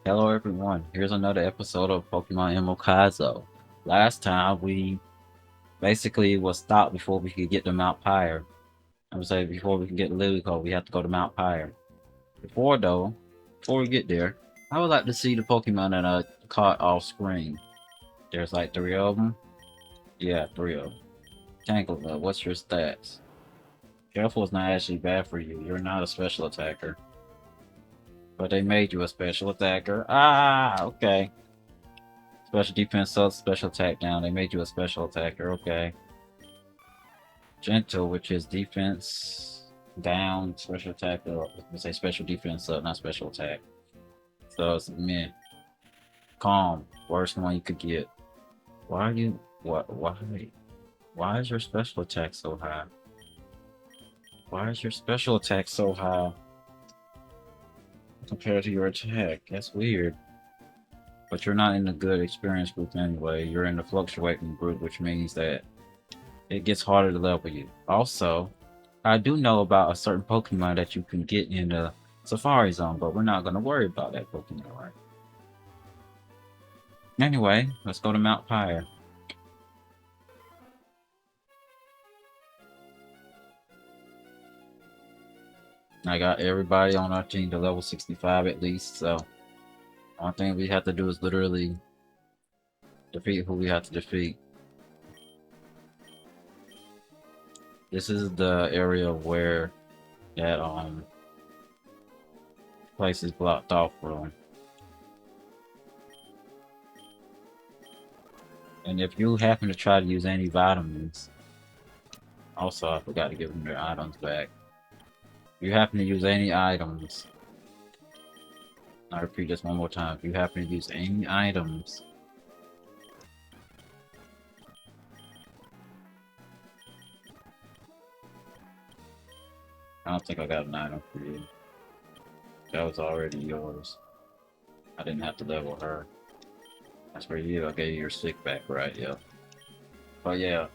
Hello everyone, here's another episode of Pokemon Emerald Kaizo. Last time we basically was stopped before we could get to Mount Pyre. I would say before we can get to Lilico, we have to go to Mount Pyre. Before we get there, I would like to see the Pokemon that I caught off screen. There's like three of them. Yeah, three of them. Tangela, what's your stats? Careful is not actually bad for you. You're not a special attacker. But they made you a special attacker. Ah, okay. Special defense up, special attack down. They made you a special attacker, okay. Gentle, which is defense down, special attack up. Let's say special defense up, not special attack. So it's meh. Calm, worst one you could get. Why are you what why is your special attack so high? Why is your special attack so high compared to your attack? That's weird. But you're not in the good experience group anyway. You're in the fluctuating group, which means that it gets harder to level you. Also, I do know about a certain Pokemon that you can get in the Safari Zone, but we're not going to worry about that Pokemon right. Anyway, let's go to Mount Pyre. I got everybody on our team to level 65 at least, so one thing we have to do is literally defeat who we have to defeat. This is the area where that place is blocked off from. And if you happen to try to use any vitamins, also I forgot to give them their items back. If you happen to use any items, I repeat this one more time, if you happen to use any items, I don't think I got an item for you. That was already yours. I didn't have to level her. That's for you. I gave you your stick back, right? Yeah. But yeah,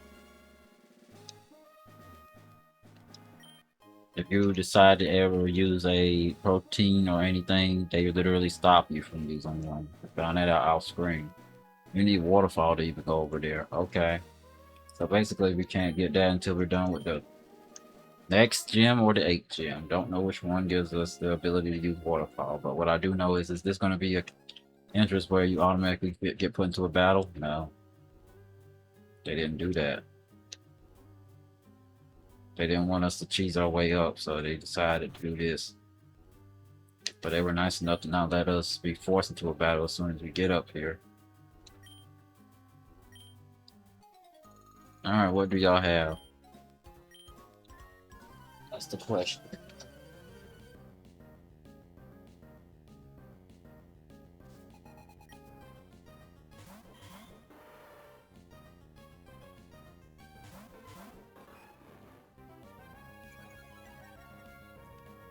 if you decide to ever use a protein or anything, they literally stop you from using one. I found that out off screen. You need waterfall to even go over there. Okay. So basically, we can't get that until we're done with the next gym or the 8th gym. Don't know which one gives us the ability to use waterfall, but what I do know is this going to be a interest where you automatically get put into a battle? No, they didn't do that. They didn't want us to cheese our way up, so they decided to do this. But they were nice enough to not let us be forced into a battle as soon as we get up here. Alright, what do y'all have? That's the question.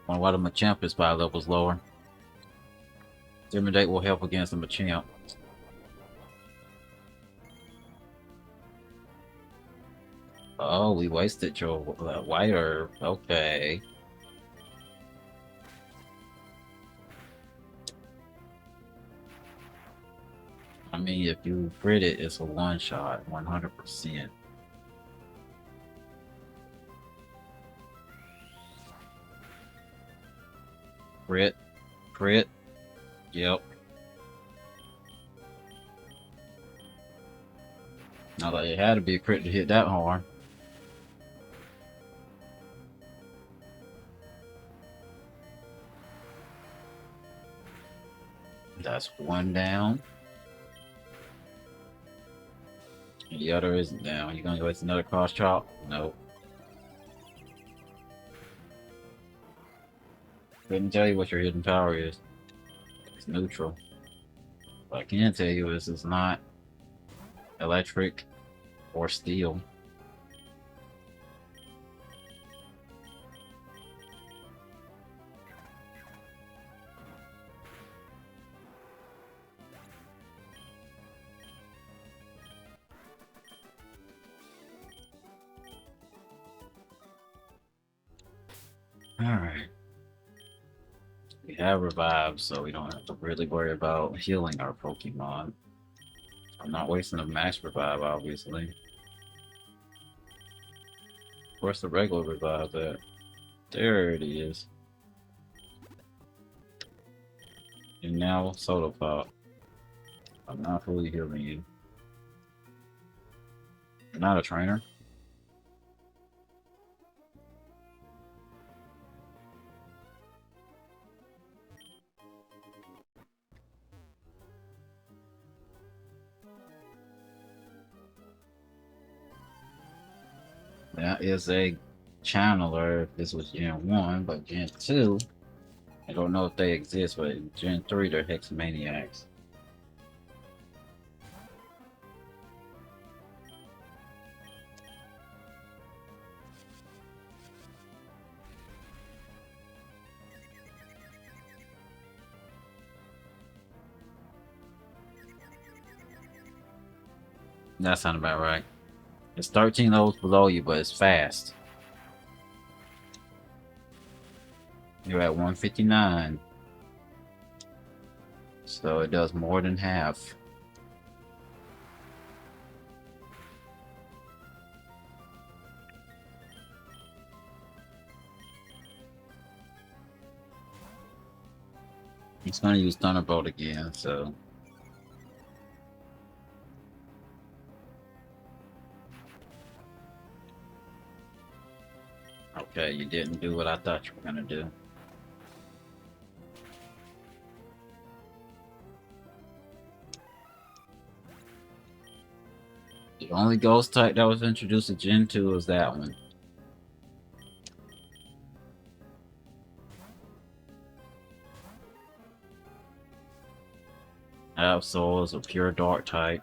Why the Machamp is 5 levels lower. Intimidate will help against the Machamp. Oh, we wasted your white herb. Okay. I mean, if you crit it, it's a one shot, 100%. Crit, crit. Yep. Now that it had to be a crit to hit that hard. That's one down. And the other isn't down. You gonna go with another cross chop? Nope. Couldn't tell you what your hidden power is. It's neutral. What I can tell you is it's not electric or steel. Alright. We have revives, so we don't have to really worry about healing our Pokemon. I'm not wasting a max revive, obviously. Where's the regular revive at? There it is. And now, Soda Pop. I'm not fully healing you. You're not a trainer? That is a channeler if this was Gen 1, but Gen 2, I don't know if they exist, but in Gen 3, they're Hexamaniacs. That sounds about right. It's 13 levels below you, but it's fast. You're at 159. So it does more than half. He's gonna use Thunderbolt again, so. Okay, you didn't do what I thought you were gonna do. The only ghost type that was introduced in Gen 2 was that one. Absol is a pure dark type.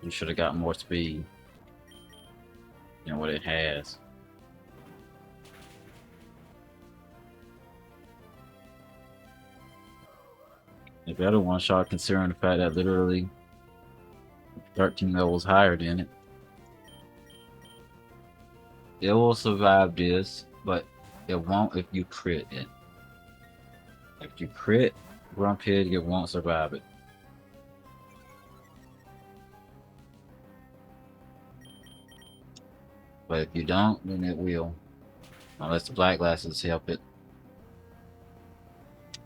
You should have got more speed than what it has. A better one shot considering the fact that literally 13 levels higher than it. It will survive this, but it won't if you crit it. If you crit Grumpig, it won't survive it. But if you don't, then it will. Unless the black glasses help it.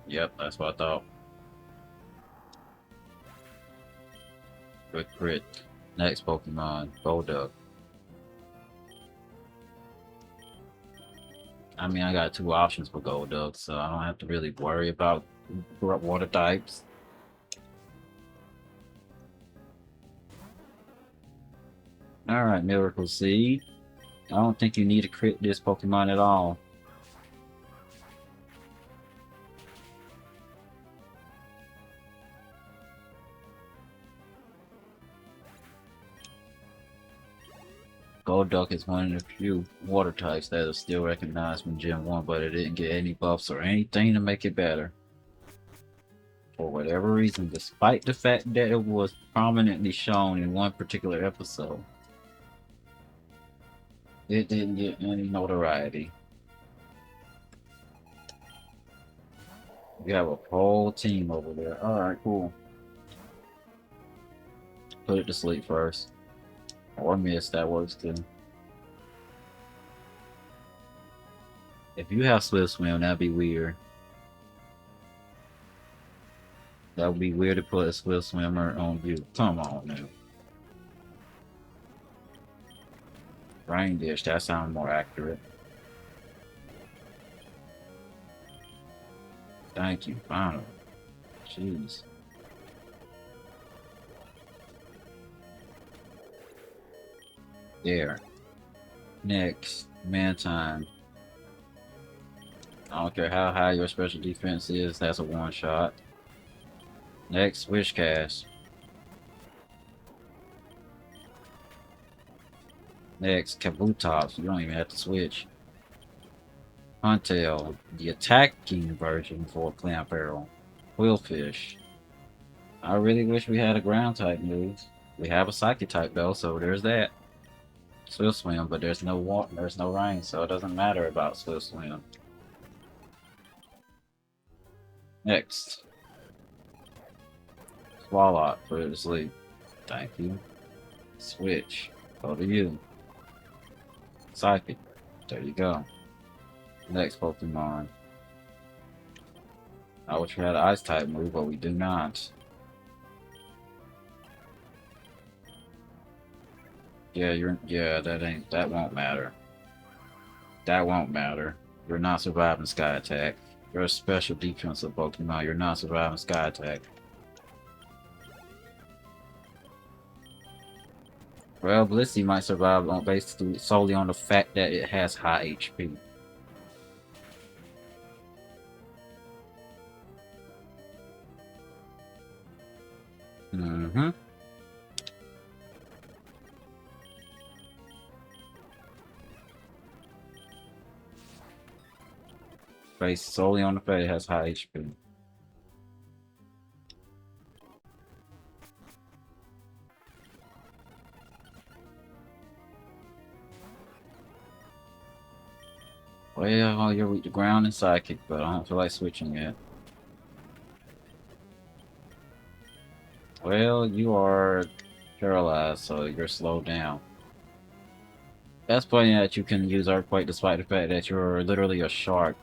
Yep, that's what I thought. Good crit. Next Pokemon, Golduck. I mean, I got two options for Golduck, so I don't have to really worry about water types. Alright, Miracle Seed. I don't think you need to crit this Pokemon at all. Golduck is one of the few water types that is still recognized from Gen 1, but it didn't get any buffs or anything to make it better. For whatever reason, despite the fact that it was prominently shown in one particular episode, it didn't get any notoriety. You have a whole team over there. Alright, cool. Put it to sleep first. Or miss, that works too. If you have Swift Swim, that'd be weird. That would be weird to put a Swift Swimmer on you. Come on now. Rain Dish, that sounds more accurate. Thank you, finally. Jeez. There. Next, Mantine. I don't care how high your special defense is, that's a one shot. Next, Wishcast. Next, Kabutops. You don't even have to switch. Huntail, the attacking version for Clamperl. Quillfish. I really wish we had a ground type move. We have a psychic type though, so there's that. Swift Swim, but there's no water, there's no rain, so it doesn't matter about Swift Swim. Next, Swallow, put it to sleep. Thank you. Switch, go to you. Psychic, there you go. Next Pokemon. I wish we had an Ice type move, but we do not. Yeah, that won't matter. That won't matter. You're not surviving Sky Attack. You're a special defensive Pokemon. You're not surviving Sky Attack. Well, Blissey might survive on basically solely on the fact that it has high HP. Mm-hmm. Based solely on the fact it has high HP. Well, you're weak to ground and psychic, but I don't feel like switching yet. Well, you are paralyzed, so you're slowed down. That's funny that you can use Earthquake despite the fact that you're literally a shark.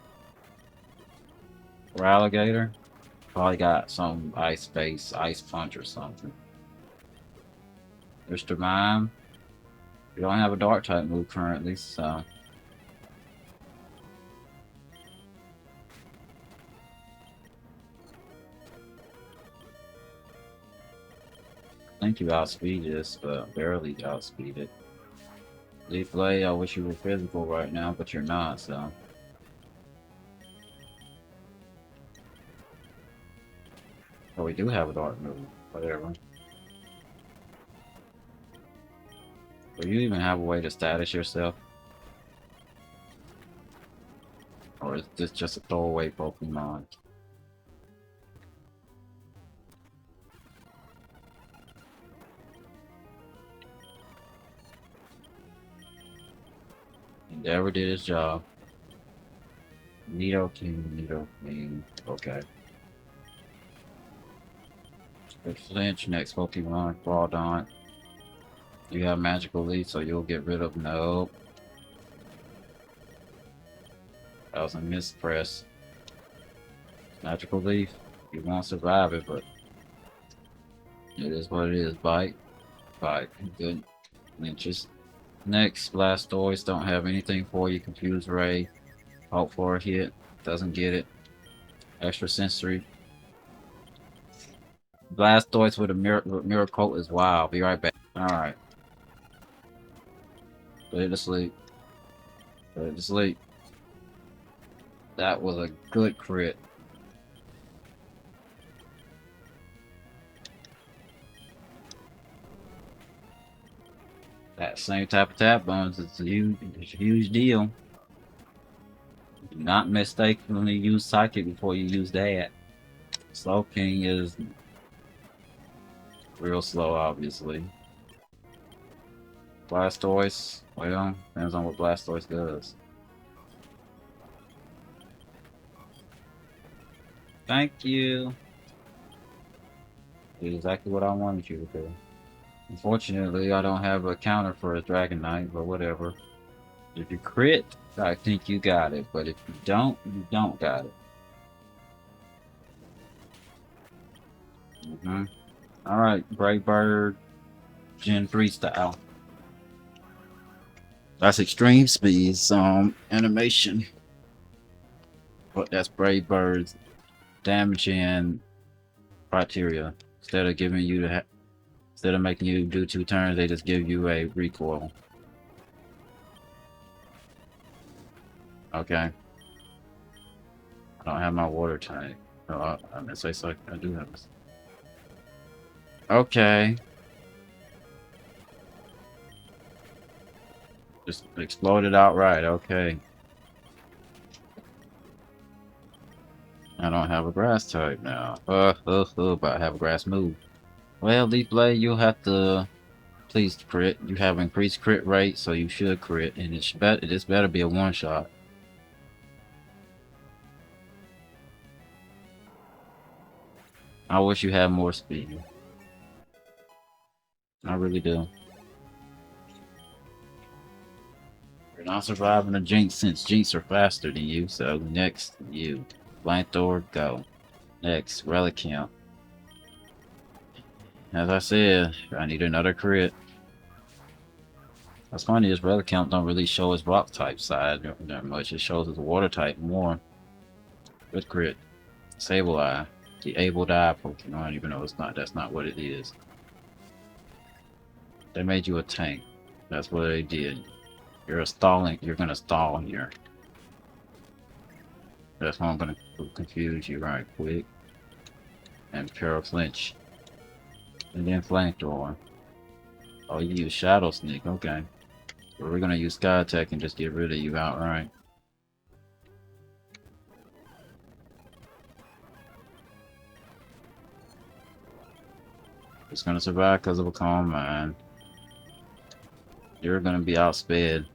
Or alligator? Probably got some ice base, ice punch or something. Mr. Mime. You don't have a dark type move currently, so. I think you outspeed this, but barely outspeed it. Leaf Blade, I wish you were physical right now, but you're not, so. Oh, we do have a dark move. Whatever. Do you even have a way to status yourself? Or is this just a throwaway Pokemon? Endeavor did his job. Nidoking. Okay. Good flinch, next Pokemon, Groudon. You have Magical Leaf, so you'll get rid of no. That was a mispress. Magical Leaf, you won't survive it, but it is what it is. Bite. Good. Lynches. Next, Blastoise, don't have anything for you. Confuse Ray. Hope for a hit. Doesn't get it. Extra Sensory. Blastoise with a mirror coat is wild. Be right back. Alright. Put it to sleep. Put it to sleep. That was a good crit. That same type of tap bones is a huge deal. Do not mistakenly use Psychic before you use that. Slow King is real slow, obviously. Blastoise, well, depends on what Blastoise does. Thank you. Did exactly what I wanted you to do. Unfortunately, I don't have a counter for a Dragonite, but whatever. If you crit, I think you got it, but if you don't got it. Alright, Brave Bird, Gen 3 style. That's extreme speed, animation. But that's Brave Bird's damaging criteria. Instead of giving you instead of making you do 2 turns, they just give you a recoil. Okay. I don't have my water tank. No, I meant to say so. I do have this. Okay. Just exploded outright. Okay. I don't have a grass type now. But I have a grass move. Well, Leaf Blade, you'll have to Please crit. You have increased crit rate, so you should crit, and this better be a one shot. I wish you had more speed. I really do. You're not surviving a Jinx since Jinx are faster than you, so next, you. Flamethrower, go. Next, Relic Camp. As I said, I need another crit. What's funny is Relic Camp don't really show his rock type side that much. It shows his water type more. Good crit. Sable Eye. The Able Die Pokemon, even though that's not what it is. They made you a tank. That's what they did. You're gonna stall here. That's why I'm gonna confuse you right quick. And Para Flinch. And then Flamethrower. Oh, you use Shadow Sneak, okay. But we're gonna use Sky Attack and just get rid of you outright. It's gonna survive because of a Calm Mind. You're gonna be outsped.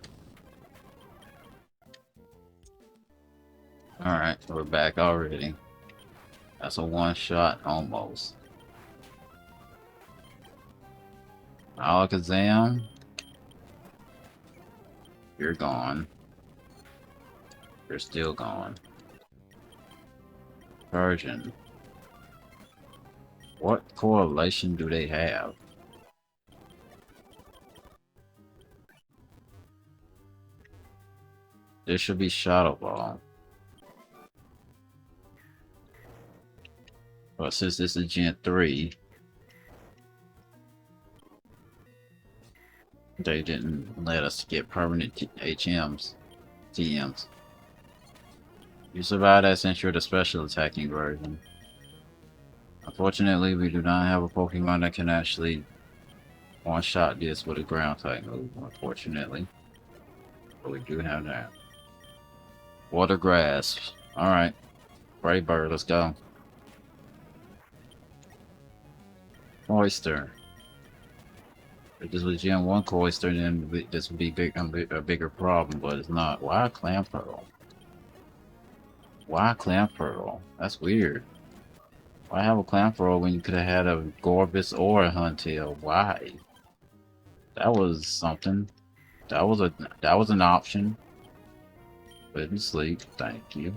Alright, we're back already. That's a one shot almost. Alakazam. You're gone. You're still gone. Persian. What correlation do they have? There should be Shadow Ball. But since this is Gen 3, they didn't let us get permanent HMs, TMs. You survived that since you're the special attacking version. Unfortunately, we do not have a Pokemon that can actually one-shot this with a ground type move, unfortunately. But we do have that. Water Grass. Alright. Brave Bird, let's go. Oyster. If this was Gen 1 Oyster, then this would be a bigger problem, but it's not. Why Clamperl? Why Clamperl? That's weird. Why have a Clamperl when you could have had a Gorbis or a Huntail? Why? That was something. That was an option. Let me sleep. Thank you.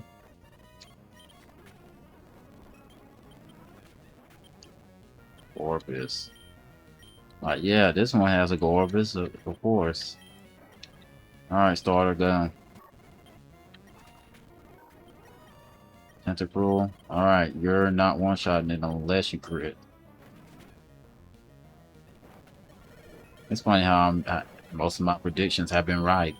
Gorbis. Like, yeah, this one has a Gorbis, of course. Alright, starter gun. Tentacruel. Alright, you're not one-shotting it unless you crit. It's funny how most of my predictions have been right.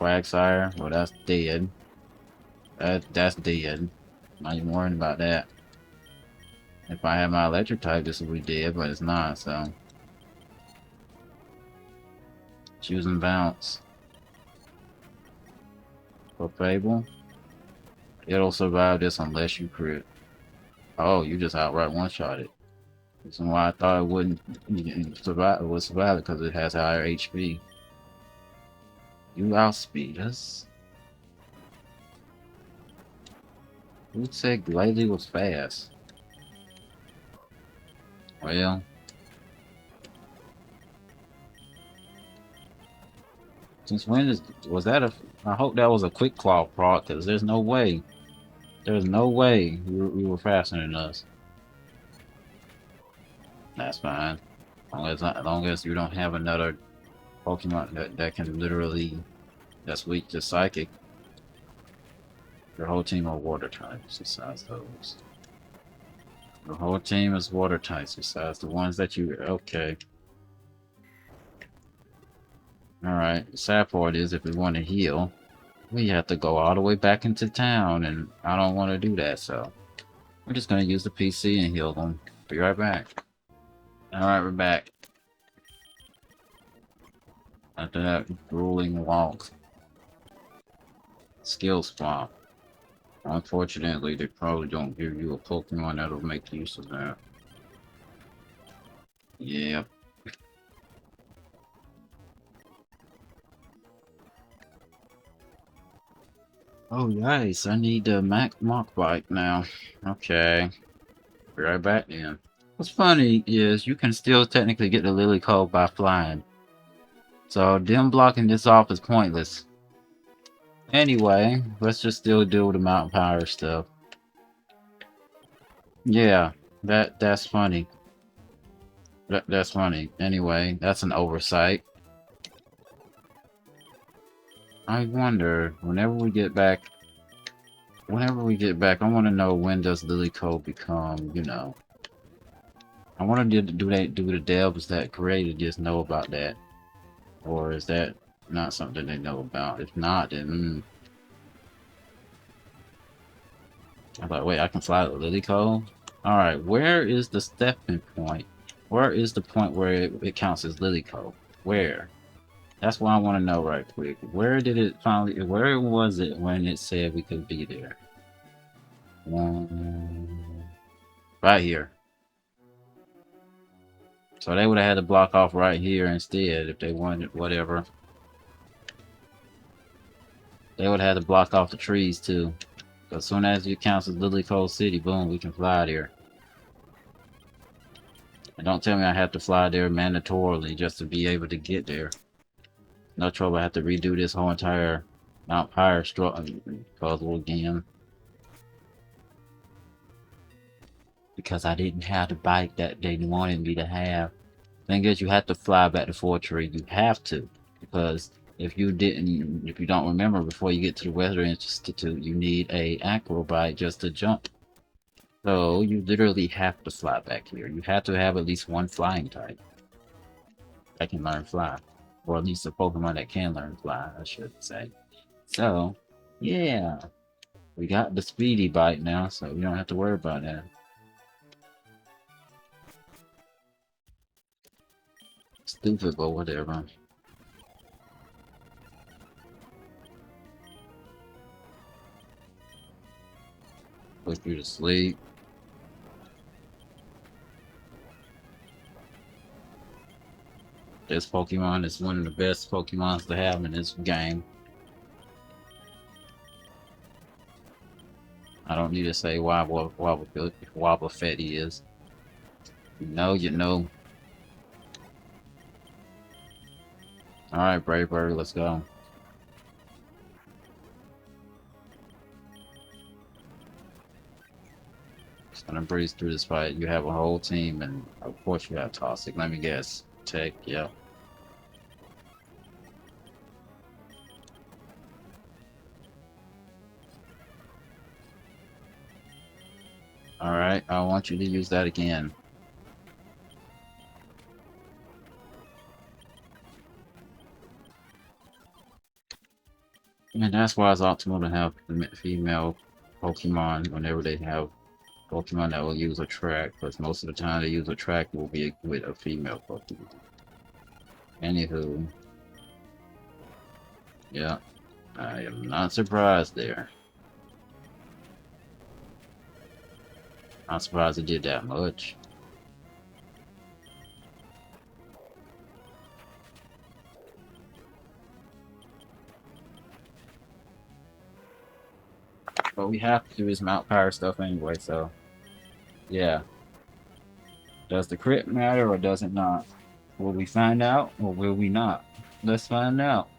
Quagsire, well, that's dead. That's dead. Not even worrying about that. If I had my electric type, this would be dead, but it's not, so. Choosing Bounce. For Fable. It'll survive this unless you crit. Oh, you just outright one-shot it. That's why I thought it wouldn't survive. It would survive it because it has higher HP. You outspeed us. Who said Glalie was fast? Well, since when was that a? I hope that was a Quick Claw proc, because there's no way you were faster than us. That's fine, as long as you don't have another Pokemon that can literally that's weak to Psychic. Your whole team are water types besides those. The whole team is water types besides the ones that you... Okay. Alright, the sad part is if we want to heal, we have to go all the way back into town, and I don't want to do that, so... We're just going to use the PC and heal them. Be right back. Alright, we're back. After that grueling walk. Skill swap. Unfortunately, they probably don't give you a Pokemon that'll make use of that. Yeah. Oh, nice. I need the Magma bike now. Okay. Be right back then. What's funny is you can still technically get the Lily Cove by flying. So them blocking this off is pointless. Anyway, let's just still deal with the mountain power stuff. Yeah, that's funny. That's funny. Anyway, that's an oversight. I wonder, whenever we get back, I want to know when does Lily Cove become, you know. I want to do the devs that created just know about that, or is that not something they know about? If not, then I'm like, wait, I can fly to Lily Cove. All right, where is the stepping point? Where is the point where it counts as Lily Cove? Where? That's what I want to know right quick. Where did it finally? Where was it when it said we could be there? Right here. So they would have had to block off right here instead if they wanted whatever. They would have had to block off the trees too. As soon as it counts as Lily Cove City, boom, we can fly there. And don't tell me I have to fly there mandatorily just to be able to get there. No trouble, I have to redo this whole entire Mount Pyre puzzle again. Because I didn't have the bike that they wanted me to have. Thing is, you have to fly back to Fortree. You have to. Because if you don't remember, before you get to the Weather Institute, you need a Aqua bike just to jump. So you literally have to fly back here. You have to have at least one flying type that can learn fly. Or at least a Pokemon that can learn fly, I should say. So, yeah. We got the speedy bite now, so we don't have to worry about that. Stupid, but whatever. Put you to sleep. This Pokemon is one of the best Pokemons to have in this game. I don't need to say Wobble Fetty is. You know, you know. Alright, Brave Bird, let's go. Just gonna breeze through this fight. You have a whole team, and of course you have Toxic. Let me guess. Tech, yep. Alright, I want you to use that again. And that's why it's optimal to have female Pokemon whenever they have Pokemon that will use a track, because most of the time they use a track will be with a female Pokemon. Anywho, yeah, I am not surprised there. Not surprised it did that much. But we have to do this Mount Power stuff anyway, so yeah. Does the crit matter or does it not? Will we find out or will we not? Let's find out.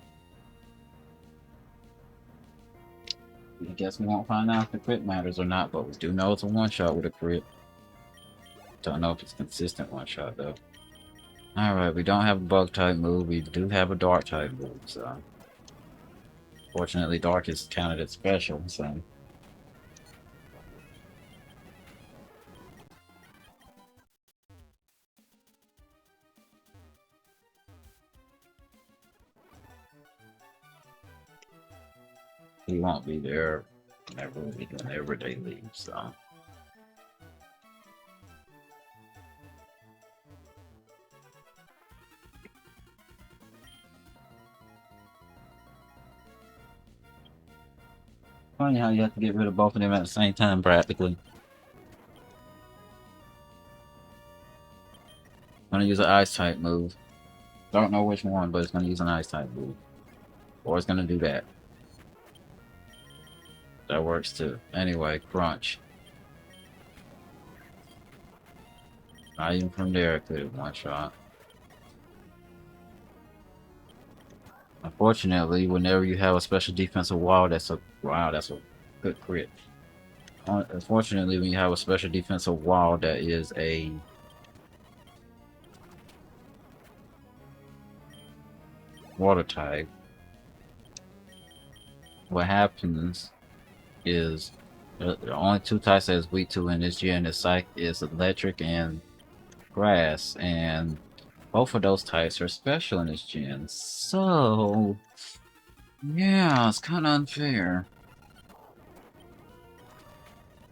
I guess we won't find out if the crit matters or not, but we do know it's a one-shot with a crit. Don't know if it's consistent one-shot though. Alright, we don't have a bug type move, we do have a dark type move, so fortunately dark is counted as special, so he won't be there whenever they leave, so funny how you have to get rid of both of them at the same time practically. gonna use an ice type move. Don't know which one, but it's gonna use an ice type move. Or it's gonna do that. That works too. Anyway, crunch. Not even from there I could one shot. Unfortunately, whenever you have a special defensive wall, that's a good crit. Unfortunately, when you have a special defensive wall that is a water type, what happens is the only two types that is weak to in this gen is electric and grass, and both of those types are special in this gen. So yeah, it's kind of unfair.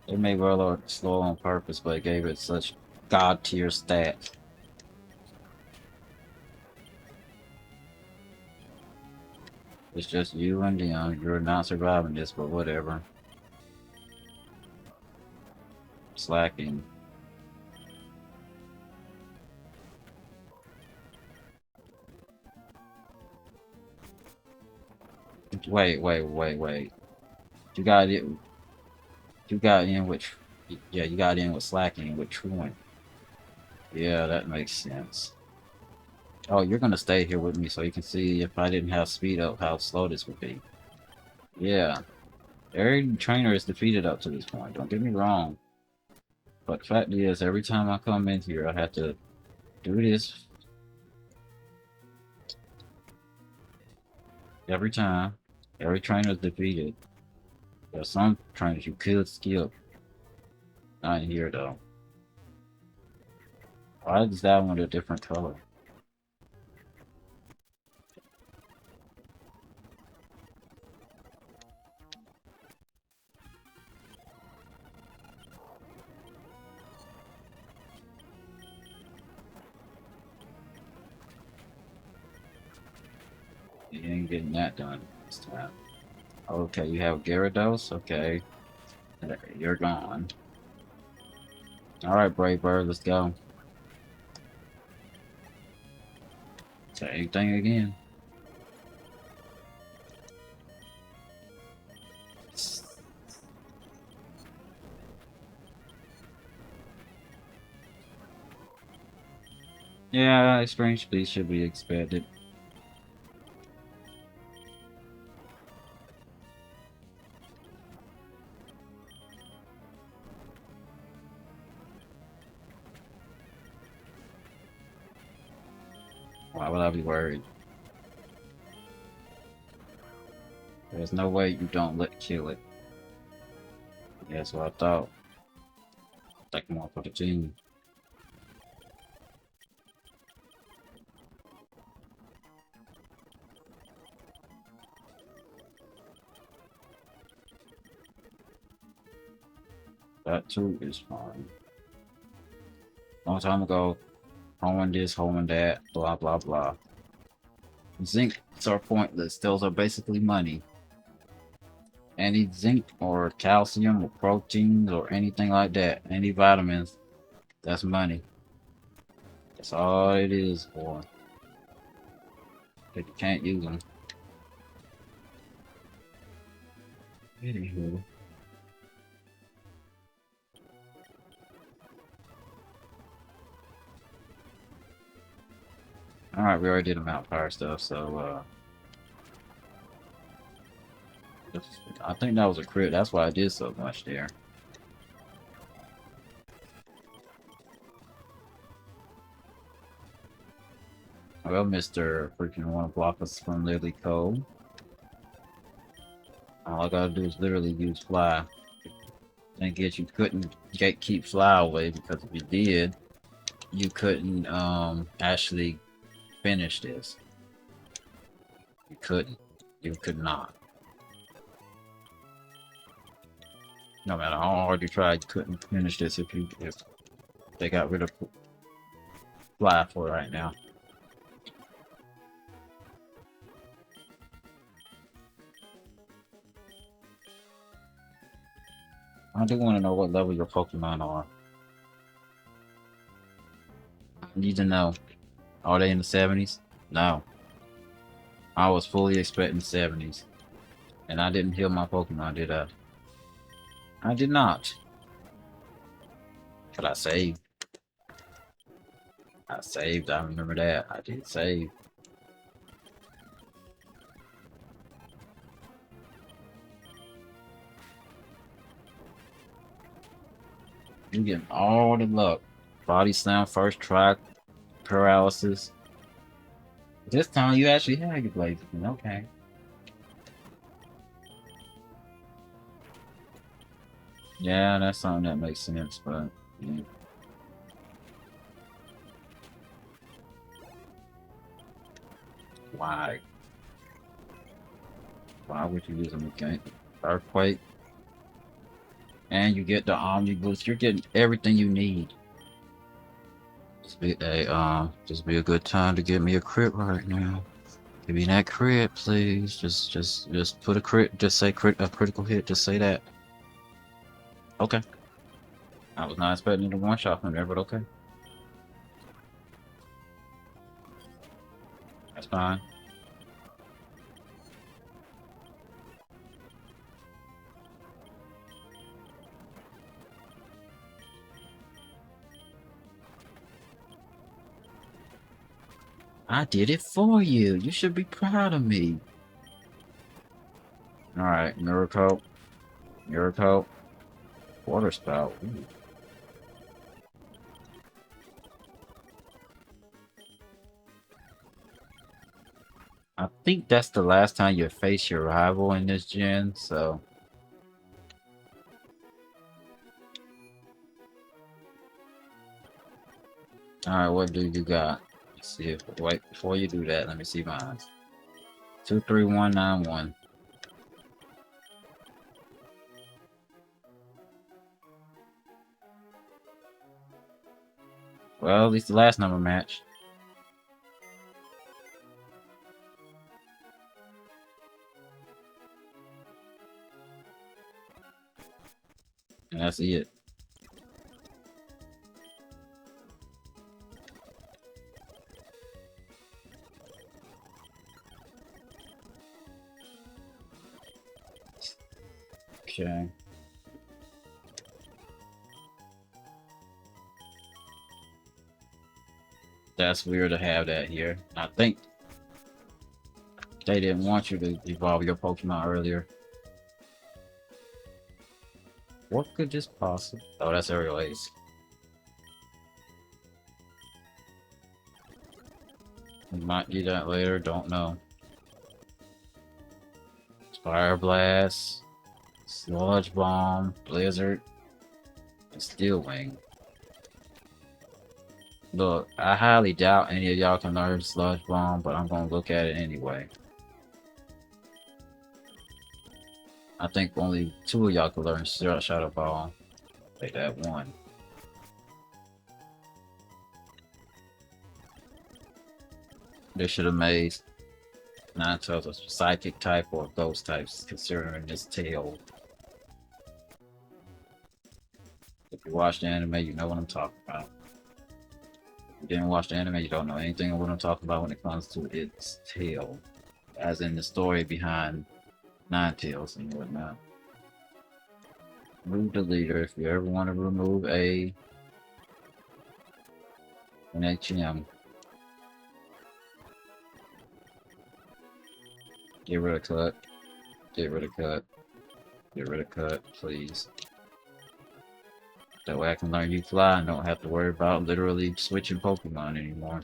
They made Warlord slow on purpose, but it gave it such god tier stats. It's just you and them. You're not surviving this, but whatever. Slacking. Wait. You got it. You got in with. Yeah, you got in with slacking with truant. Yeah, that makes sense. Oh, you're gonna stay here with me so you can see if I didn't have speed up, how slow this would be. Yeah. Every trainer is defeated up to this point, don't get me wrong. But the fact is, every time I come in here, I have to do this. Every time. Every trainer is defeated. There's some trainers you could skip. Not here, though. Why is that one a different color? You ain't getting that done this time. Okay, you have Gyarados? Okay. You're gone. Alright, Brave Bird, let's go. Same thing again. Yeah, experience speed should be expected. Why would I be worried? There's no way you don't let kill it. Yeah, that's what I thought. Take more for the team. That too is fine. Long time ago, homing this, homing that, blah blah blah. Zincs are pointless. Those are basically money. Any zinc or calcium or proteins or anything like that, any vitamins, that's money. That's all it is for. But you can't use them. Anywho. Alright, we already did the Mount Fire stuff, so I think that was a crit. That's why I did so much there. Well, Mr. Freaking wanna block us from Lily Cole. All I gotta do is literally use fly. And get you couldn't gatekeep fly away, because if you did, you couldn't actually finish this. You couldn't. You could not. No matter how hard you tried, you couldn't finish this if they got rid of fly for right now. I do want to know what level your Pokemon are. Need to know. Are they in the 70s? No. I was fully expecting 70s. And I didn't heal my Pokemon, did I? I did not. But I saved. I saved. I remember that. I did save. You getting all the luck. Body slam, first try, paralysis. This time you actually had your blades. Okay. Yeah, that's something that makes sense, but yeah. Why? Why would you use a mechanic? Earthquake? And you get the Omni boost. You're getting everything you need. Just be a good time to get me a crit right now. Give me that crit, please. Just put a crit. Just say crit, a critical hit. Just say that. Okay. I was not expecting the one shot from there, but okay. That's fine. I did it for you. You should be proud of me. Alright, Miracle. Miracle. Water spout. Ooh. I think that's the last time you face your rival in this gen, so. Alright, what do you got? Let's see if, wait, before you do that, let me see mine. 23191. Well, at least the last number match. And that's it. Okay. That's weird to have that here. I think they didn't want you to evolve your Pokemon earlier. What could this possibly... Oh, that's Aerial Ace. We might do that later, don't know. Fire Blast, Sludge Bomb, Blizzard, and Steel Wing. Look, I highly doubt any of y'all can learn Sludge Bomb, but I'm gonna look at it anyway. I think only 2 of y'all can learn Shadow Ball. Like that one. They should have made Ninetales a psychic type or ghost types, considering this tail. If you watch the anime, you know what I'm talking about. If you didn't watch the anime, you don't know anything of what I'm talking about when it comes to its tail. As in the story behind Ninetales and whatnot. Remove the leader if you ever want to remove an HM. Get rid of cut. Get rid of cut. Get rid of cut, please. That way I can learn you fly and don't have to worry about literally switching Pokemon anymore.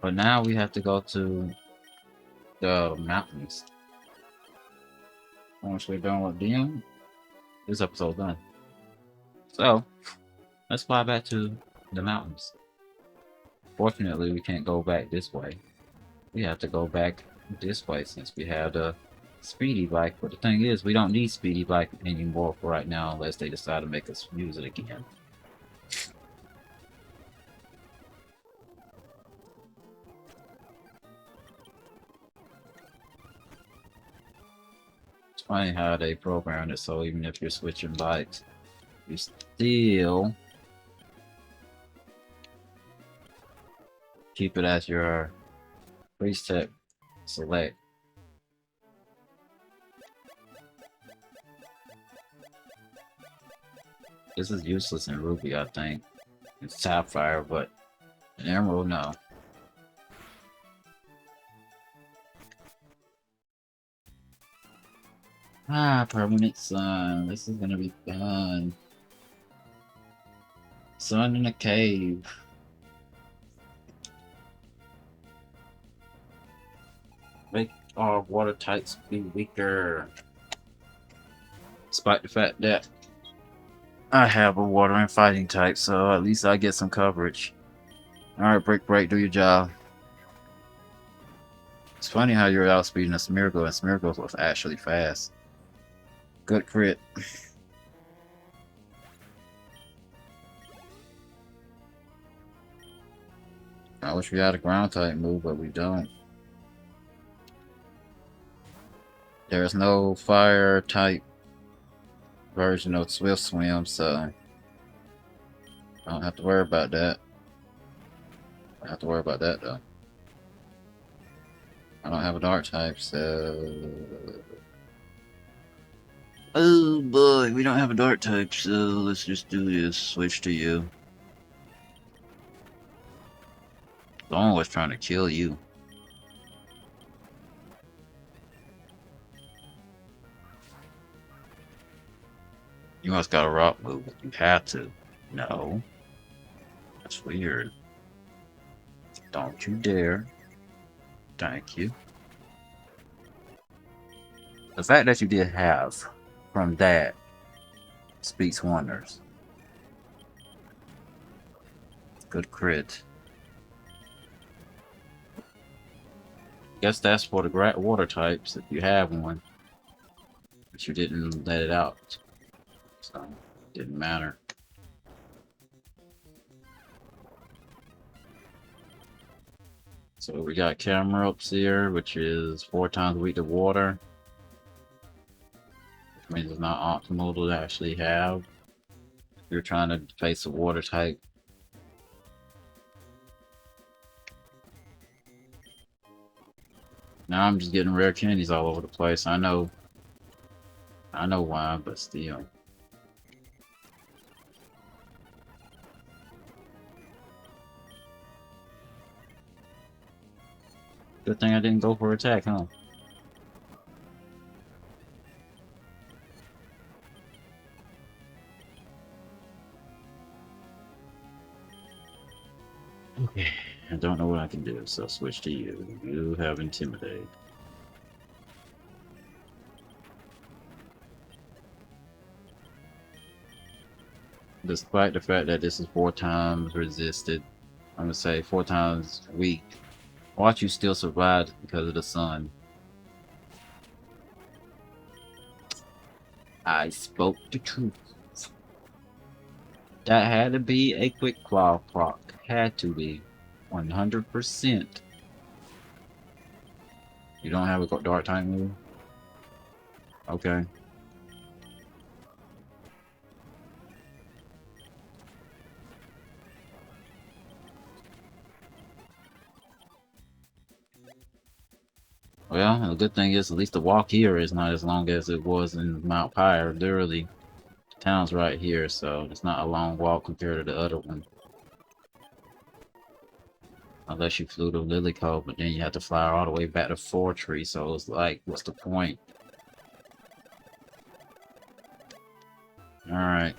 But now we have to go to the mountains. Once we're done with them, this episode's done. So, let's fly back to the mountains. Fortunately, we can't go back this way. We have to go back this way since we have the Speedy Bike. But the thing is, we don't need Speedy Bike anymore for right now unless they decide to make us use it again. It's funny how they programmed it so even if you're switching bikes, you still keep it as your preset select. This is useless in Ruby, I think. It's Sapphire, but in Emerald, no. Ah, permanent sun. This is gonna be fun. Sun in a cave. Make our water types be weaker. Despite the fact that I have a water and fighting type, so at least I get some coverage. Alright, break, do your job. It's funny how you're outspeeding a Smeargle, and Smeargle was actually fast. Good crit. I wish we had a ground type move, but we don't. There's no fire type version of Swift Swim, so I don't have to worry about that. I have to worry about that though. I don't have a dark type, so oh boy, we don't have a dark type, so let's just do this. Switch to you. Someone was trying to kill you. You must got a rock move. You had to. No. That's weird. Don't you dare. Thank you. The fact that you did have from that speaks wonders. Good crit. Guess that's for the water types if you have one. But you didn't let it out. So, it didn't matter. So we got camera ups here, which is 4 times weak to water. Which means it's not optimal to actually have. If you're trying to face a water type. Now I'm just getting rare candies all over the place. I know why, but still. Good thing I didn't go for attack, huh? Okay, I don't know what I can do, so switch to you. You have Intimidate. Despite the fact that this is 4 times resisted, I'm gonna say 4 times weak. Watch you still survive because of the sun. I spoke the truth. That had to be a quick claw proc. Had to be. 100%. You don't have a dark type move? Okay. Well, the good thing is at least the walk here is not as long as it was in Mount Pyre. Literally, the town's right here, so it's not a long walk compared to the other one. Unless you flew to Lilycove, but then you have to fly all the way back to Fortree, so it's like, what's the point? Alright.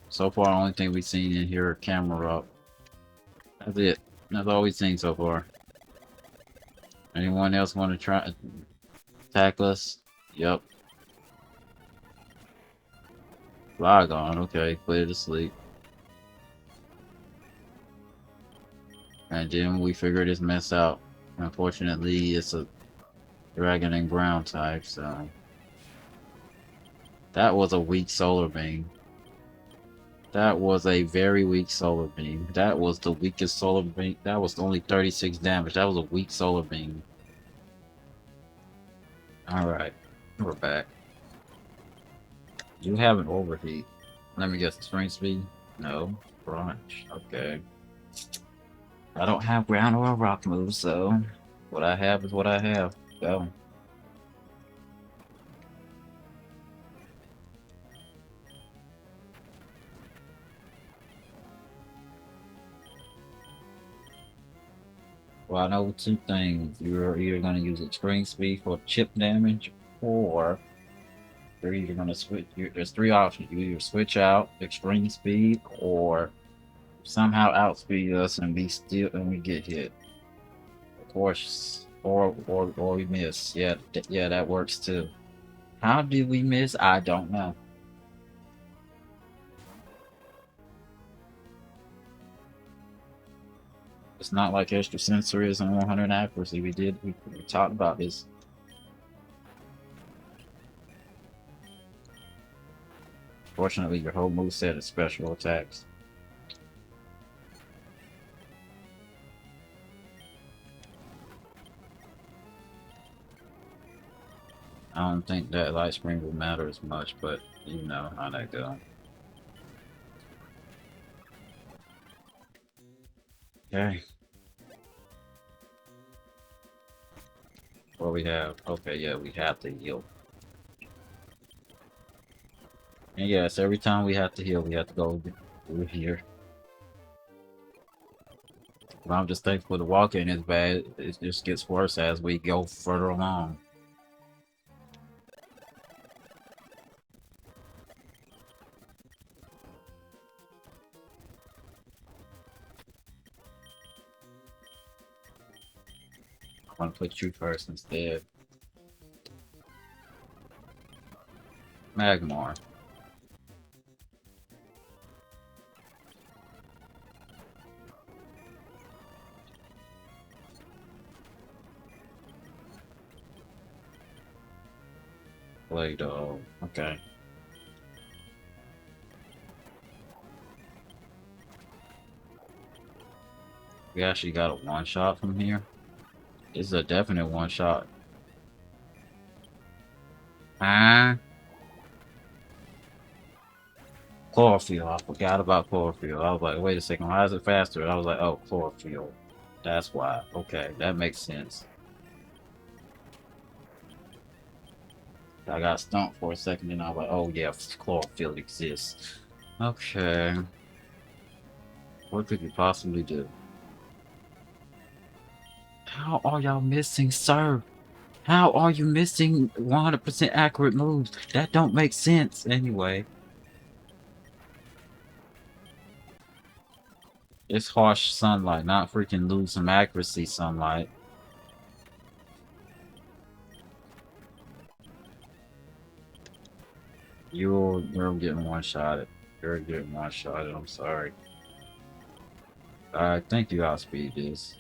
So far, the only thing we've seen in here, camera up. That's it. That's all we've seen so far. Anyone else want to try attack us? Yep. Flygon, okay, clear to sleep. And then we figure this mess out. Unfortunately, it's a dragon and ground type, so that was a weak solar beam. That was a very weak solar beam. That was the weakest solar beam. That was only 36 damage. That was a weak solar beam. Alright, we're back. You have an overheat. Let me guess, extreme speed? No. Crunch. Okay. I don't have ground or rock moves, so what I have is what I have. Go. Well, I know two things. You're either going to use extreme speed for chip damage, or you're either going to switch. There's three options. You either switch out extreme speed, or somehow outspeed us and be still, and we get hit. Of course, or we miss. Yeah, yeah, that works too. How did we miss? I don't know. It's not like extra sensories and 100 accuracy. We talked about this. Fortunately, your whole moveset is special attacks. I don't think that light screen will matter as much, but you know how that go. Okay, what we have? Okay, yeah, we have to heal. And yes, every time we have to heal, we have to go through here. But I'm just thankful the walking is bad. It just gets worse as we go further along. I'm gonna put you first instead. Magmar. Play-Doh. Okay. We actually got a one-shot from here. This is a definite one-shot. Ah, chlorophyll. I forgot about chlorophyll. I was like, wait a second, why is it faster? I was like, oh, chlorophyll. That's why. Okay, that makes sense. I got stumped for a second, and I was like, oh yeah, chlorophyll exists. Okay. What could you possibly do? How are y'all missing, sir? How are you missing 100% accurate moves? That don't make sense anyway. It's harsh sunlight, not freaking lose some accuracy sunlight. You're getting one shot. You're getting one shot. I'm sorry. I think you outspeed this.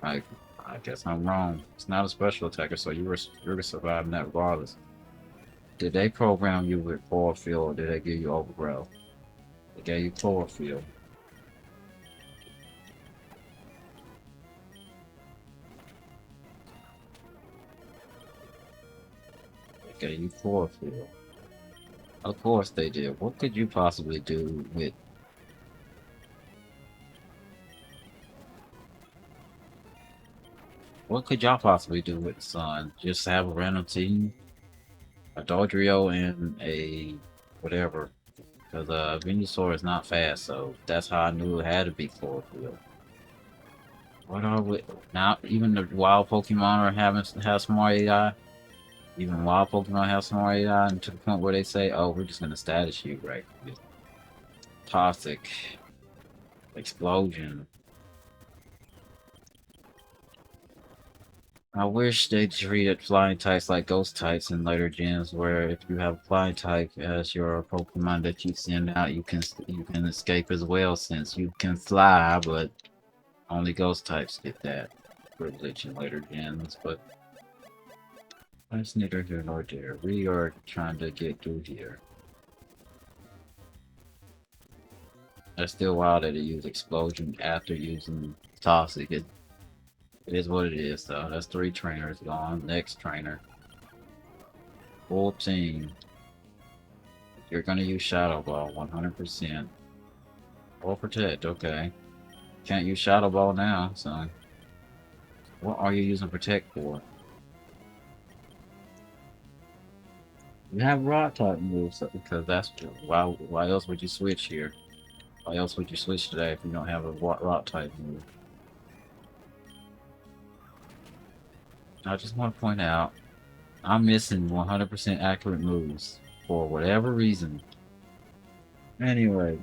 I I guess I'm wrong. It's not a special attacker, so you're surviving that regardless. Did they program you with chlorophyll or did they give you overgrowth? They gave you chlorophyll. They gave you chlorophyll. Of course they did. What could you possibly do with what could y'all possibly do with the sun? Just have a random team? A Dodrio and a whatever. Because Venusaur is not fast, so that's how I knew it had to be chlorophyll. What are we now? Even the wild Pokemon are having have smart AI. Even wild Pokemon have smart AI, and to the point where they say, "Oh, we're just gonna status you, right?" Toxic explosion. I wish they treated flying types like ghost types in later gens, where if you have a flying type as your Pokemon that you send out, you can escape as well, since you can fly, but only ghost types get that privilege in later gens. But that's neither here nor there. We are trying to get through here. That's still wild that they use explosion after using toxic. It is what it is, though. That's three trainers gone. Next trainer. Full team. You're gonna use Shadow Ball 100%. Or Protect, okay. Can't use Shadow Ball now, so. What are you using Protect for? You have Rock type moves, because that's why else would you switch here? Why else would you switch today if you don't have a Rock type move? I just want to point out, I'm missing 100% accurate moves for whatever reason. Anyway,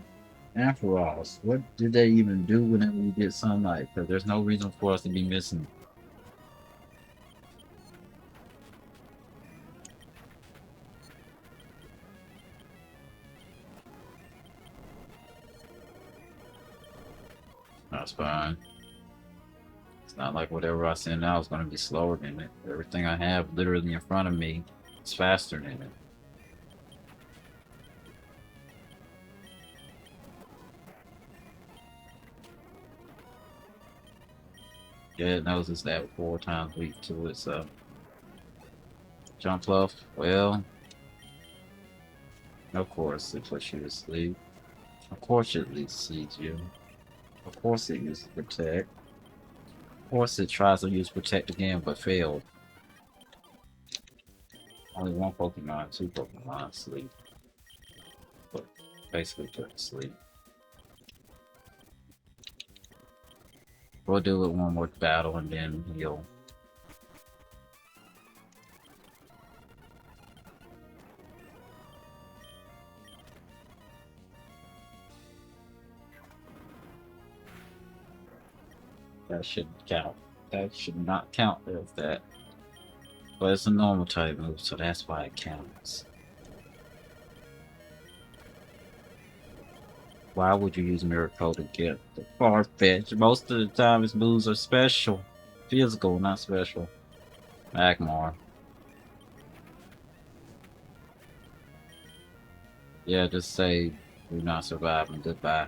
Ampharos, what did they even do whenever we get sunlight? Because there's no reason for us to be missing. That's fine. It's not like whatever I send out is going to be slower than it. Everything I have literally in front of me is faster than it. Yeah, it knows it's that 4 times weak to it, so. Jump Fluff, well, of course it puts you to sleep. Of course it at least sees you. Of course it uses Protect. Of course it tries to use Protect again, but failed. Only one Pokemon, 2 Pokemon sleep. But basically put to sleep. We'll do it one more battle and then heal. That shouldn't count. That should not count as that. But it's a normal type move, so that's why it counts. Why would you use Miracle to get the Farfetch? Most of the time his moves are special. Physical, not special. Magmar. Yeah, just say you're not surviving. Goodbye.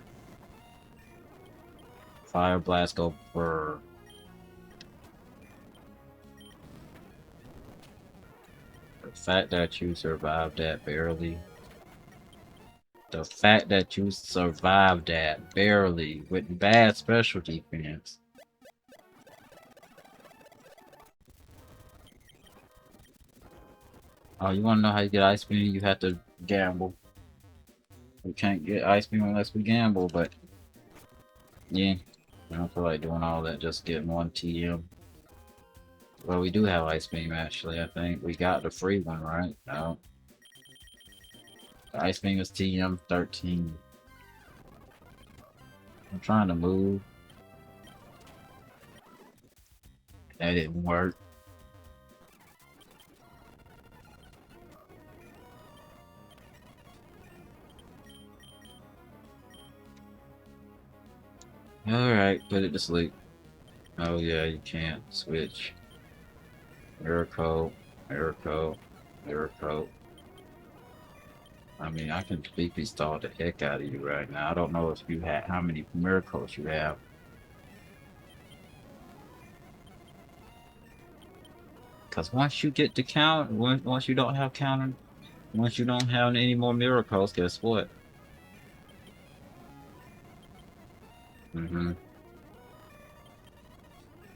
Fire Blast go for. The fact that you survived that barely. The fact that you survived that barely with bad special defense. Oh, you wanna know how you get Ice Beam? You have to gamble. We can't get Ice Beam unless we gamble, but yeah. I don't feel like doing all that, just getting 1 TM. Well, we do have Ice Beam actually, I think. We got the free one, right? No. The Ice Beam is TM 13. I'm trying to move. That didn't work. Alright, put it to sleep. Oh yeah, you can't switch. Error code, error code, error code. I mean, I can BP stall the heck out of you right now. I don't know if you had how many miracles you have. Cause once you get to count, once you don't have counter, once you don't have any more miracles, guess what?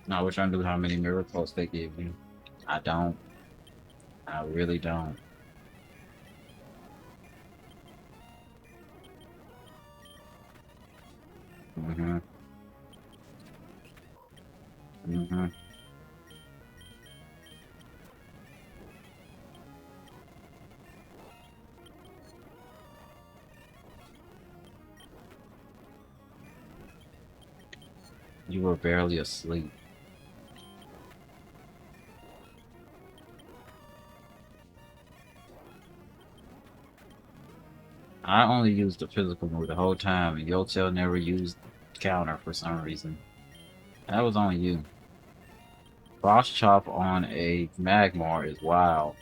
I wish I knew how many miracles they give you. I don't. I really don't. Mm-hmm. Mm-hmm. You were barely asleep. I only used the physical move the whole time, and Yotel never used counter for some reason. That was on you. Frost Chop on a Magmar is wild.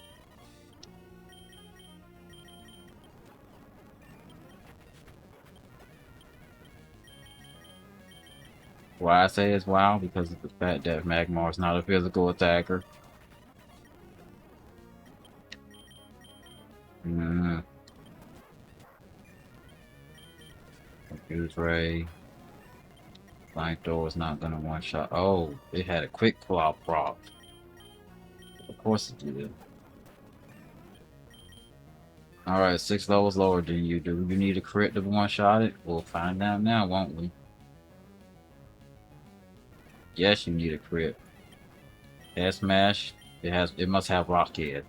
Why I say it's wild? Because of the fact that Magmar is not a physical attacker. Mm. Use Ray. Flamethrower is not gonna one shot. Oh, it had a quick claw prop. Of course it did. Alright, 6 levels lower than you. Do you need a crit to one shot it? We'll find out now, won't we? Yes, you need a crit. Head smash. It must have rock head.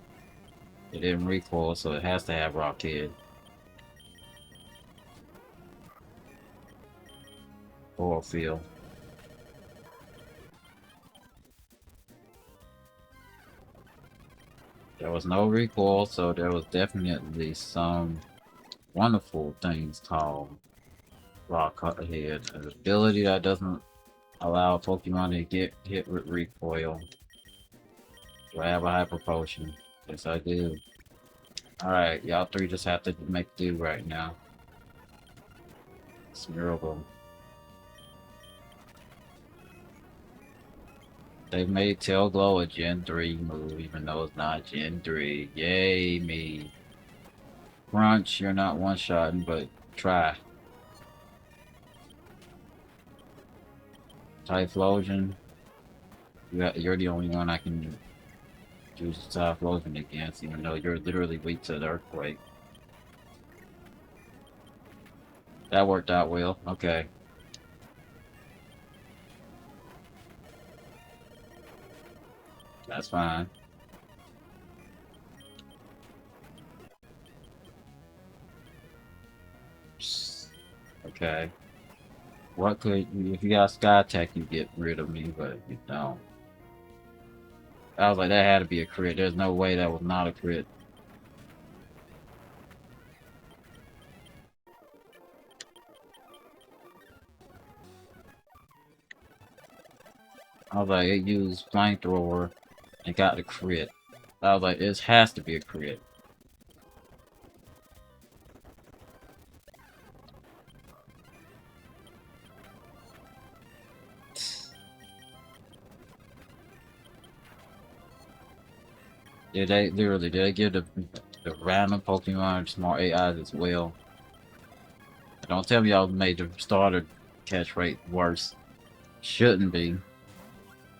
It didn't recoil, so it has to have rock head. Or feel. There was no recoil, so there was definitely some wonderful things called rock head. An ability that doesn't allow Pokemon to get hit with recoil. Do I have a hyper potion? Yes, I do. Alright, y'all three just have to make do right now. It's a miracle. They made Tail Glow a Gen 3 move, even though it's not Gen 3. Yay, me. Crunch, you're not one-shotting, but try. Typhlosion. You're the only one I can use Typhlosion against, even though you're literally weak to the Earthquake. That worked out well. Okay. That's fine. Okay. What could if you got Sky Attack, you get rid of me, but you don't. I was like, that had to be a crit. There's no way that was not a crit. I was like, it used Flamethrower and got the crit. I was like, this has to be a crit. Did they give the random Pokemon smart AIs as well? Don't tell me y'all made the starter catch rate worse. Shouldn't be.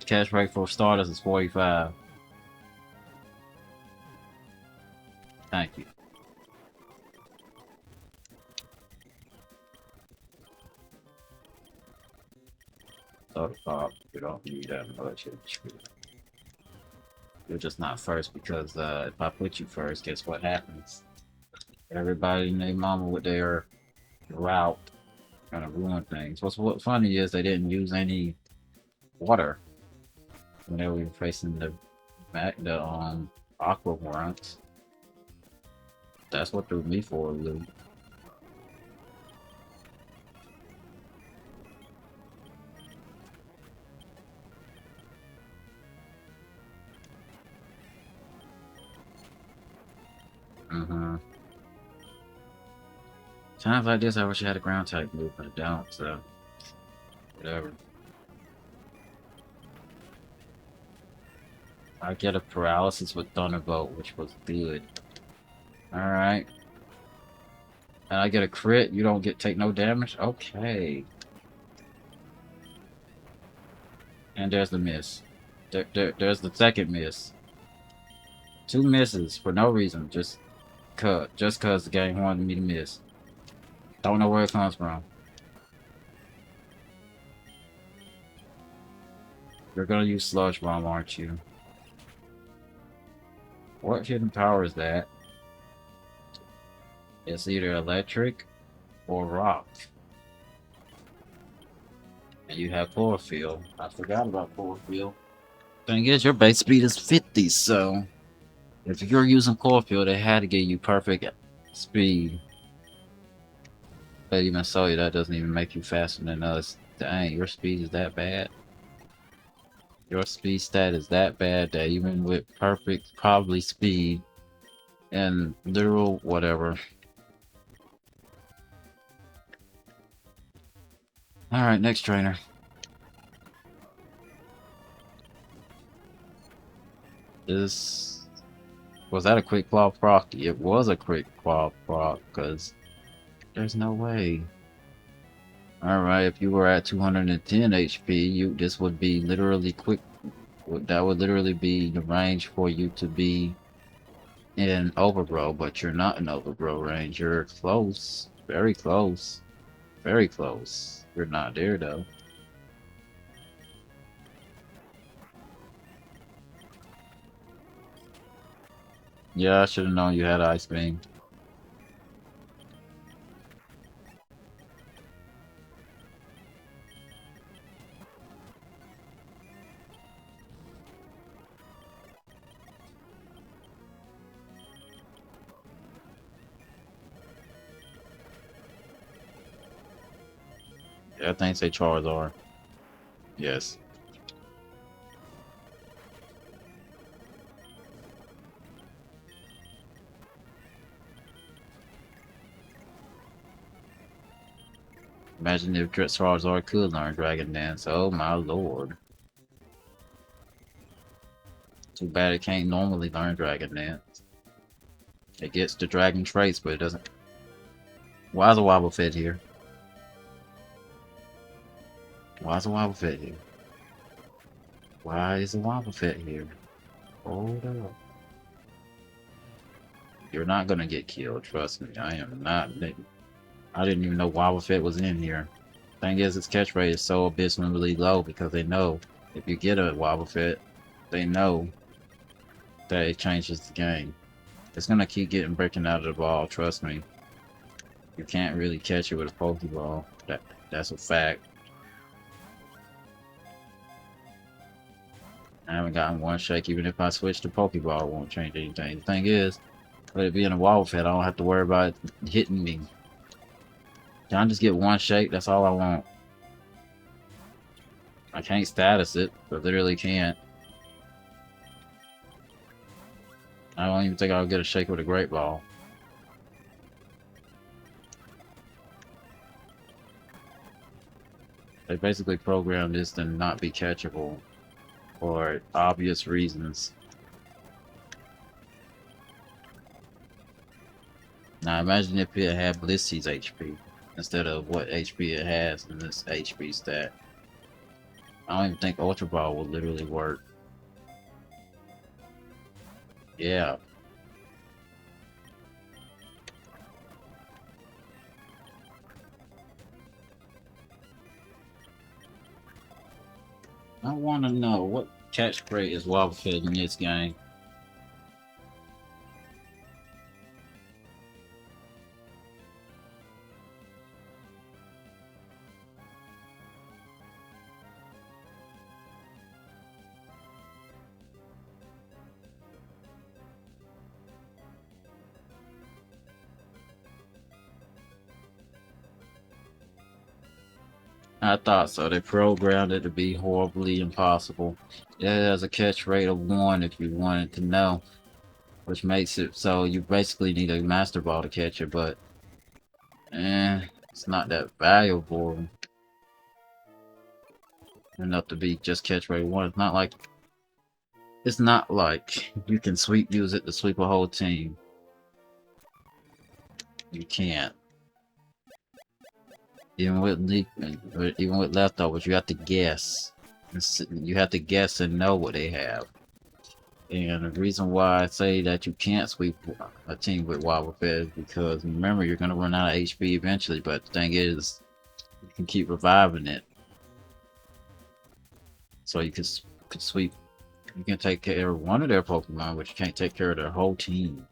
Catch rate for starters is 45. Thank you. Starter pop, we don't need that much. You're just not first because if I put you first, guess what happens? Everybody and their mama with their route gonna ruin things. What's funny is they didn't use any water when they were facing the Aqua warrants. That's what threw me for a loop. Times like this, I wish I had a ground type move, but I don't, so whatever. I get a paralysis with Thunderbolt, which was good. Alright. And I get a crit, you don't take no damage? Okay. And there's the miss. There's the second miss. 2 misses for no reason, just cause the game wanted me to miss. Don't know where it comes from. You're gonna use Sludge Bomb, aren't you? What hidden power is that? It's either electric or rock. And you have chlorophyll. I forgot about chlorophyll. Thing is, your base speed is 50, so if you're using chlorophyll, they had to give you perfect speed. But even so, that doesn't even make you faster than us. Dang, your speed is that bad? Your speed stat is that bad that even with perfect, probably speed and literal whatever. Alright, next trainer. Was that a quick claw proc? It was a quick claw proc, because there's no way. Alright, if you were at 210 HP, this would be literally quick. That would literally be the range for you to be in overgrow, but you're not in overgrow range. You're close. Very close. Very close. You're not there though. Yeah, I should have known you had ice beam. Yeah, I think say Charizard. Yes. Imagine if Charizard could learn Dragon Dance. Oh my lord. Too bad it can't normally learn Dragon Dance. It gets the dragon traits, but it doesn't. Why is a Wobbuffet here? Why is a Wobbuffet here? Why is a Wobbuffet here? Hold up. You're not gonna get killed, trust me. I am not. I didn't even know Wobbuffet was in here. Thing is, its catch rate is so abysmally low because they know if you get a Wobbuffet, they know that it changes the game. It's gonna keep getting breaking out of the ball, trust me. You can't really catch it with a Pokeball. That's a fact. I haven't gotten one shake. Even if I switch to Pokeball, it won't change anything. The thing is, let it being a Wobbuffet, I don't have to worry about it hitting me. Can I just get one shake? That's all I want. I can't status it, but literally can't. I don't even think I'll get a shake with a Great Ball. They basically programmed this to not be catchable for obvious reasons. Now imagine if it had Blissey's HP instead of what HP it has in this HP stat. I don't even think Ultra Ball will literally work. Yeah. I want to know what catch rate is Wobbuffet in this game. I thought so. They programmed it to be horribly impossible. It has a catch rate of 1 if you wanted to know, which makes it so you basically need a Master Ball to catch it, but it's not that valuable enough to be just catch rate 1. It's not like you can use it to sweep a whole team. You can't. Even with leftovers, you have to guess. You have to guess and know what they have. And the reason why I say that you can't sweep a team with Wobbuffet is because remember you're gonna run out of HP eventually. But the thing is, you can keep reviving it, so you can sweep. You can take care of one of their Pokemon, but you can't take care of their whole team.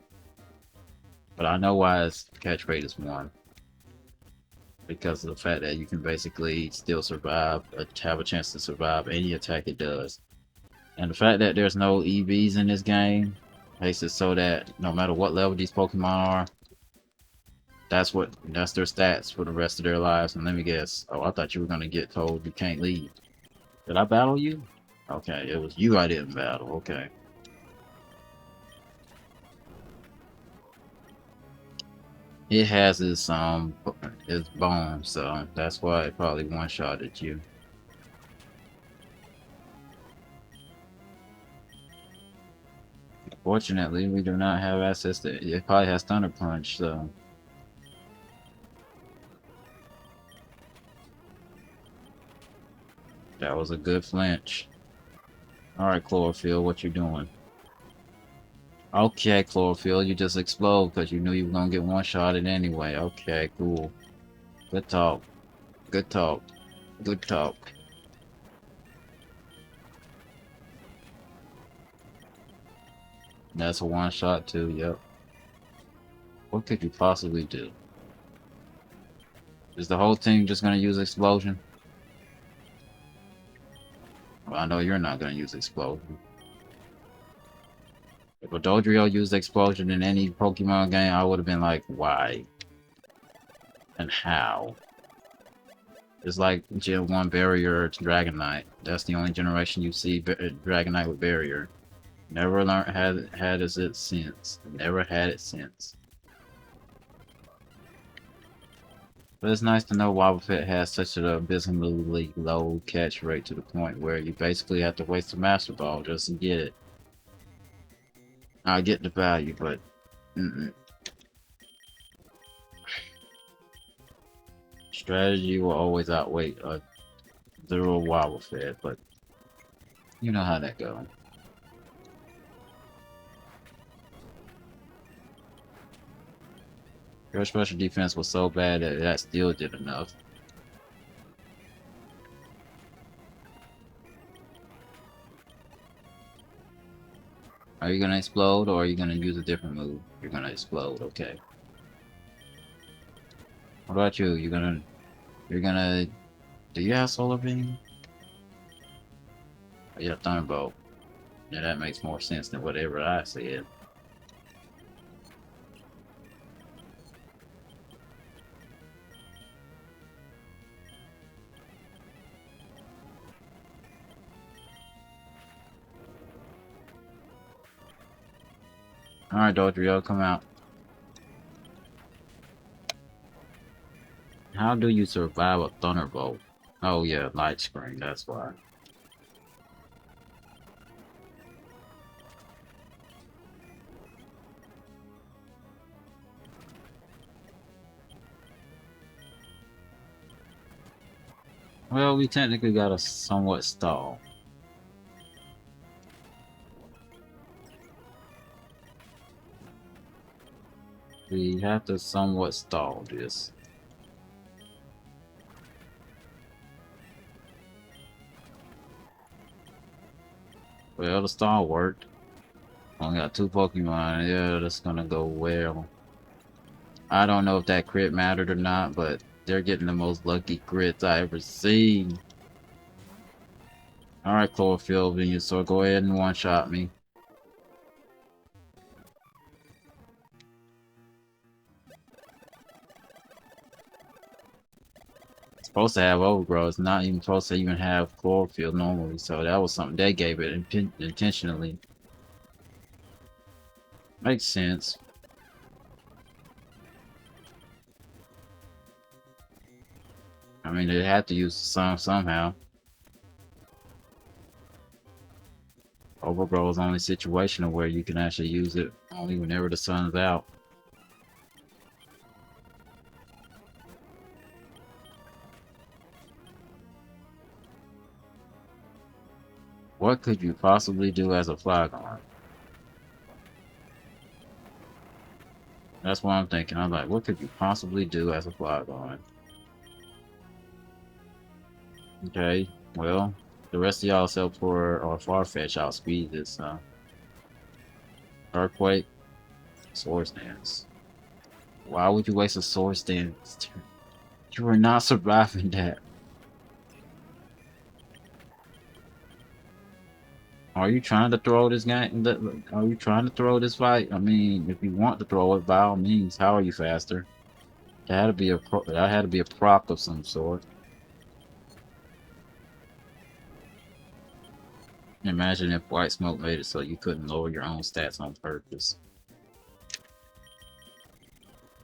But I know why its catch rate is 1. Because of the fact that you can basically still survive, have a chance to survive any attack it does. And the fact that there's no EVs in this game makes it so that no matter what level these Pokemon are, that's their stats for the rest of their lives. And let me guess. Oh, I thought you were gonna get told you can't leave. Did I battle you? Okay, it was you I didn't battle. Okay. It has its bone, so that's why it probably one-shotted you. Fortunately, we do not have access to it. It probably has Thunder Punch, so was a good flinch. Alright, Chlorophyll, what you doing? Okay, Chlorophyll, you just explode because you knew you were gonna get one-shotted anyway. Okay, cool. Good talk. Good talk. Good talk. That's a one-shot too, yep. What could you possibly do? Is the whole team just gonna use explosion? Well, I know you're not gonna use explosion. If a Dodrio used explosion in any Pokemon game, I would have been like, why? And how? It's like Gen 1 Barrier to Dragonite. That's the only generation you see Dragonite with Barrier. Never learned had it since. Never had it since. But it's nice to know Wobbuffet has such an abysmally low catch rate to the point where you basically have to waste a Master Ball just to get it. I get the value, but strategy will always outweigh a literal Wobbuffet, but you know how that goes. Your special defense was so bad that that still did enough. Are you gonna explode or are you gonna use a different move? You're gonna explode, okay. What about you? You're gonna do you have Solar Beam? Oh, you have Thunderbolt. Yeah, that makes more sense than whatever I said. Alright, Dodrio, come out. How do you survive a Thunderbolt? Oh yeah, Light Screen, that's why. Well, we technically got a somewhat stall. We have to somewhat stall this. Well, the stall worked. Only got 2 Pokemon. Yeah, that's gonna go well. I don't know if that crit mattered or not, but they're getting the most lucky crits I ever seen. Alright, Chlorophyll, Venusaur, go ahead and one-shot me. It's supposed to have Overgrowth. It's not even supposed to even have Chlorophyll normally, so that was something they gave it intentionally. Makes sense. I mean, they had to use some somehow. Overgrowth is only situational where you can actually use it only whenever the sun's out. What could you possibly do as a Flygon? That's what I'm thinking. I'm like, what could you possibly do as a Flygon? Okay, well, the rest of y'all except for or Farfetch outspeed this, Earthquake, Swords Dance. Why would you waste a Swords Dance? You are not surviving that. Are you trying to throw this game? Are you trying to throw this fight? I mean, if you want to throw it, by all means. How are you faster? That had to be a prop of some sort. Imagine if White Smoke made it so you couldn't lower your own stats on purpose.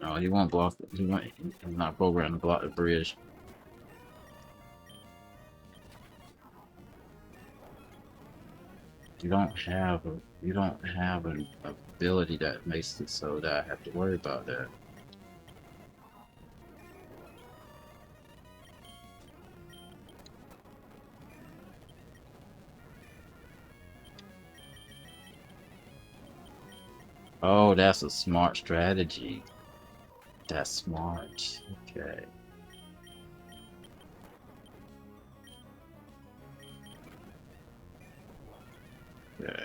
No, he won't block. He's not programmed to block the bridge. You don't have an ability that makes it so that I have to worry about that. Oh, that's a smart strategy. That's smart. Okay. Okay.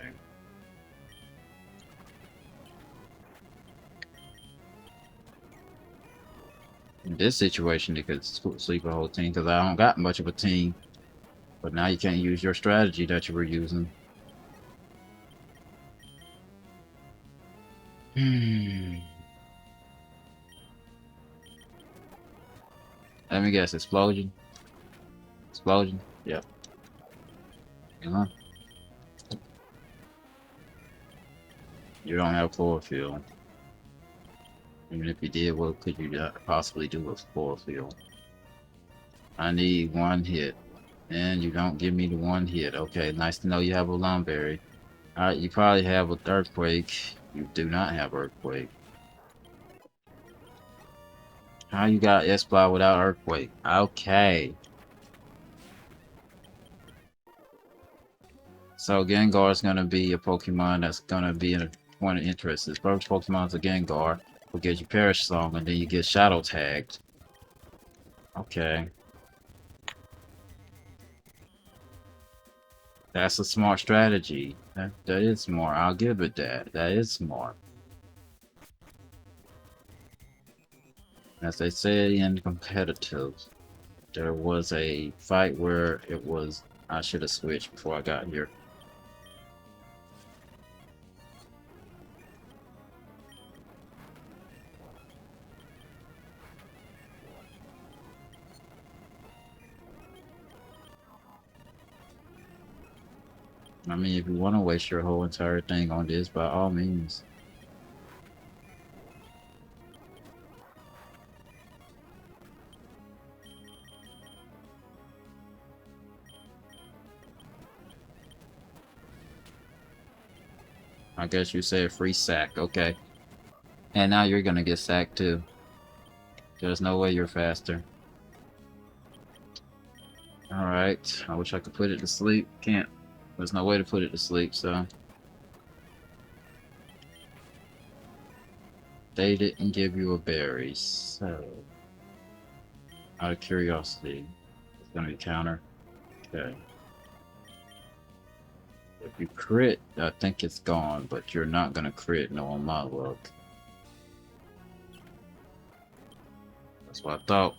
In this situation, you could sleep a whole team because I don't got much of a team. But now you can't use your strategy that you were using. Hmm. Let me guess. Explosion. Explosion. Yep. You know, you don't have chlorophyll. Even if you did, what could you possibly do with chlorophyll? I need one hit. And you don't give me the one hit. Okay, nice to know you have a Lumberry. Alright, you probably have an Earthquake. You do not have Earthquake. How you got S-Fly without Earthquake? Okay. So Gengar is gonna be a Pokemon that's gonna be in a point of interest. This first Pokemon's a Gengar, will get you Perish Song, and then you get Shadow Tagged. Okay. That's a smart strategy. That is smart. I'll give it that. That is smart. As they say in competitive, there was a fight where it was I should have switched before I got here. I mean, if you want to waste your whole entire thing on this, by all means. I guess you said free sack, okay. And now you're gonna get sacked too. There's no way you're faster. Alright, I wish I could put it to sleep. Can't. There's no way to put it to sleep, so. They didn't give you a berry, so. Out of curiosity, it's gonna be counter. Okay. If you crit, I think it's gone, but you're not gonna crit, knowing my luck. That's what I thought.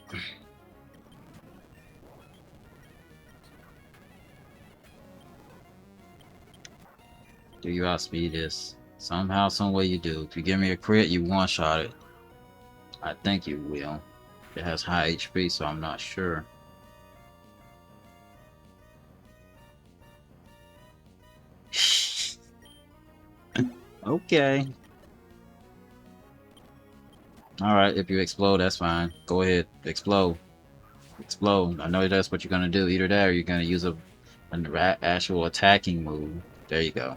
Do you outspeed this? Somehow, some way you do. If you give me a crit, you one-shot it. I think you will. It has high HP, so I'm not sure. Okay. Alright, if you explode, that's fine. Go ahead. Explode. Explode. I know that's what you're gonna do. Either that or you're gonna use an actual attacking move. There you go.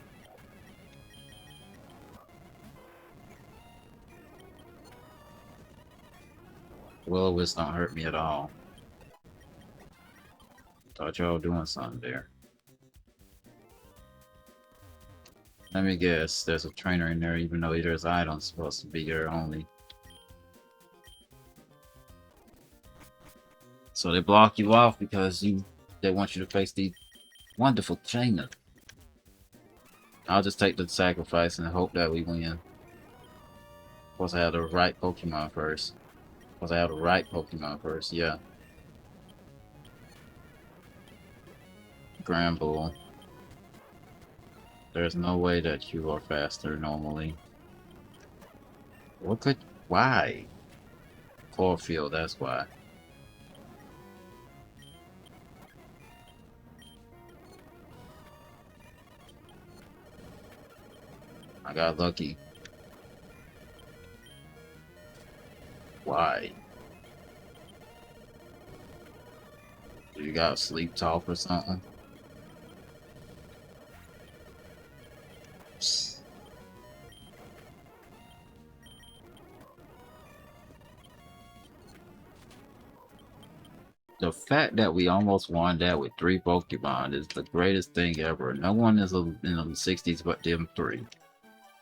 Will-O-Wisp don't hurt me at all. Thought y'all doing something there. Let me guess. There's a trainer in there, even though there's items supposed to be there only. So they block you off because they want you to face the wonderful trainer. I'll just take the sacrifice and hope that we win. Of course, I have the right Pokemon first. Of course, I have the right Pokemon first, yeah. Granbull. There's no way that you are faster normally. What could... Why? Chlorophyll, that's why. I got lucky. Why? You got sleep talk or something? The fact that we almost won that with 3 Pokemon is the greatest thing ever. No one is in the 60s but them 3.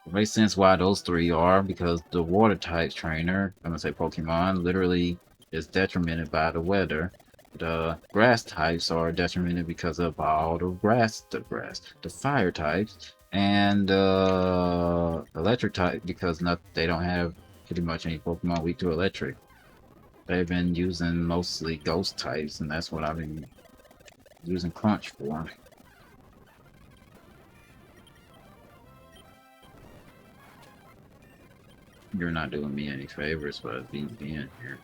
It makes sense why those three are, because the water type trainer, I'm gonna say Pokemon, literally is detrimented by the weather. The grass types are detrimented because of all the fire types, and electric type because not they don't have pretty much any Pokemon weak to electric. They've been using mostly ghost types, and that's what I've been using Crunch for. You're not doing me any favors by being here.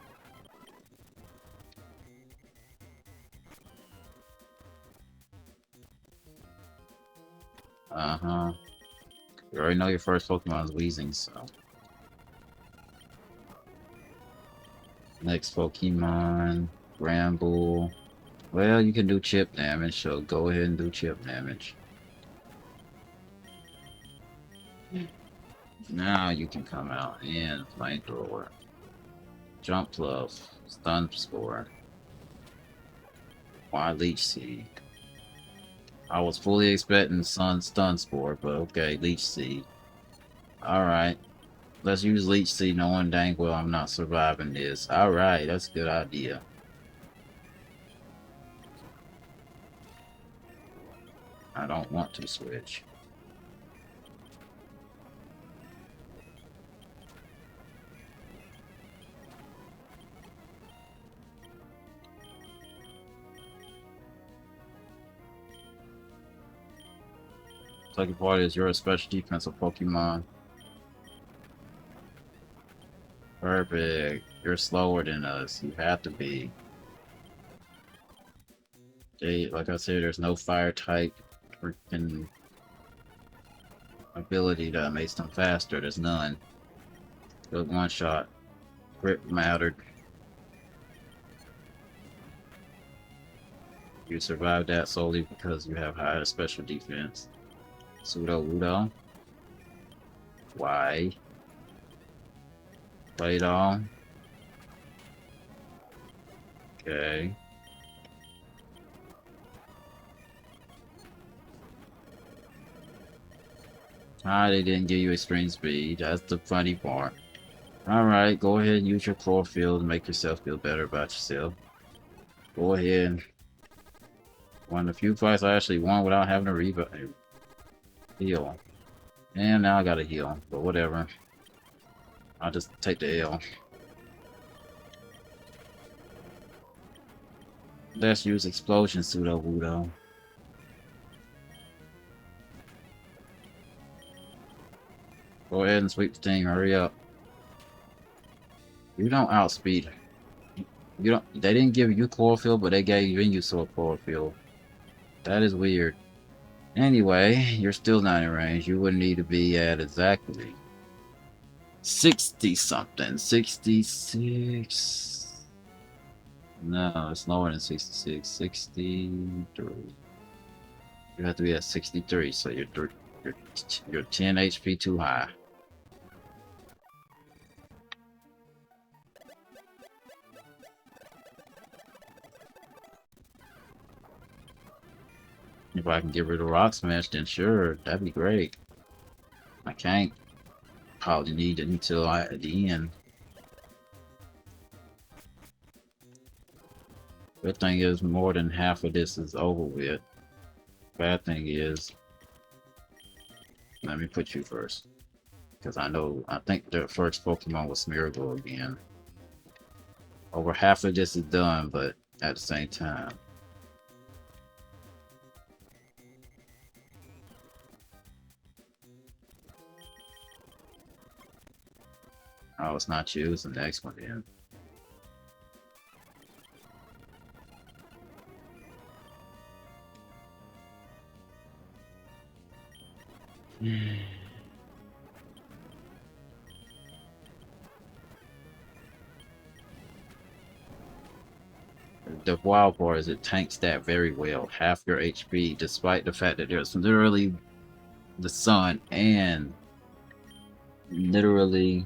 Uh-huh. You already know your first Pokemon is Weezing, so. Next Pokemon, Bramble. Well, you can do chip damage, so go ahead and do chip damage. Now you can come out and Flamethrower. Jump Bluff, Stun Spore. Why Leech Seed? I was fully expecting Stun Spore, but okay, Leech Seed. Alright. Let's use Leech Seed knowing dang well I'm not surviving this. Alright, that's a good idea. I don't want to switch. Second part is you're a special defensive Pokemon. Perfect. You're slower than us. You have to be. Like I said, there's no fire type freaking ability that makes them faster. There's none. Good one shot. Grip mattered. You survived that solely because you have higher special defense. Pseudo Udo. Why? Play it all. Okay. Ah, they didn't give you extreme speed. That's the funny part. Alright, go ahead and use your chlorophyll to make yourself feel better about yourself. Go ahead. One of the few fights I actually won without having to heal. And now I gotta heal, but whatever. I'll just take the L. Let's use Explosion Pseudo Wudo. Go ahead and sweep the thing, hurry up. You don't outspeed. You don't. They didn't give you chlorophyll, but they gave you chlorophyll. That is weird. Anyway, you're still not in range. You would need to be at exactly 60 something. 66. No, it's lower than 66. 63. You have to be at 63, so you're 10 HP too high. If I can get rid of Rock Smash, then sure, that'd be great. I can't. Probably need it until at the end. Good thing is more than half of this is over with. Bad thing is, let me put you first. Because I think the first Pokemon was Smeargle again. Over half of this is done, but at the same time. Oh, it's not you, it's the next one then. The wild part is it tanks that very well, half your HP, despite the fact that there's literally the sun and literally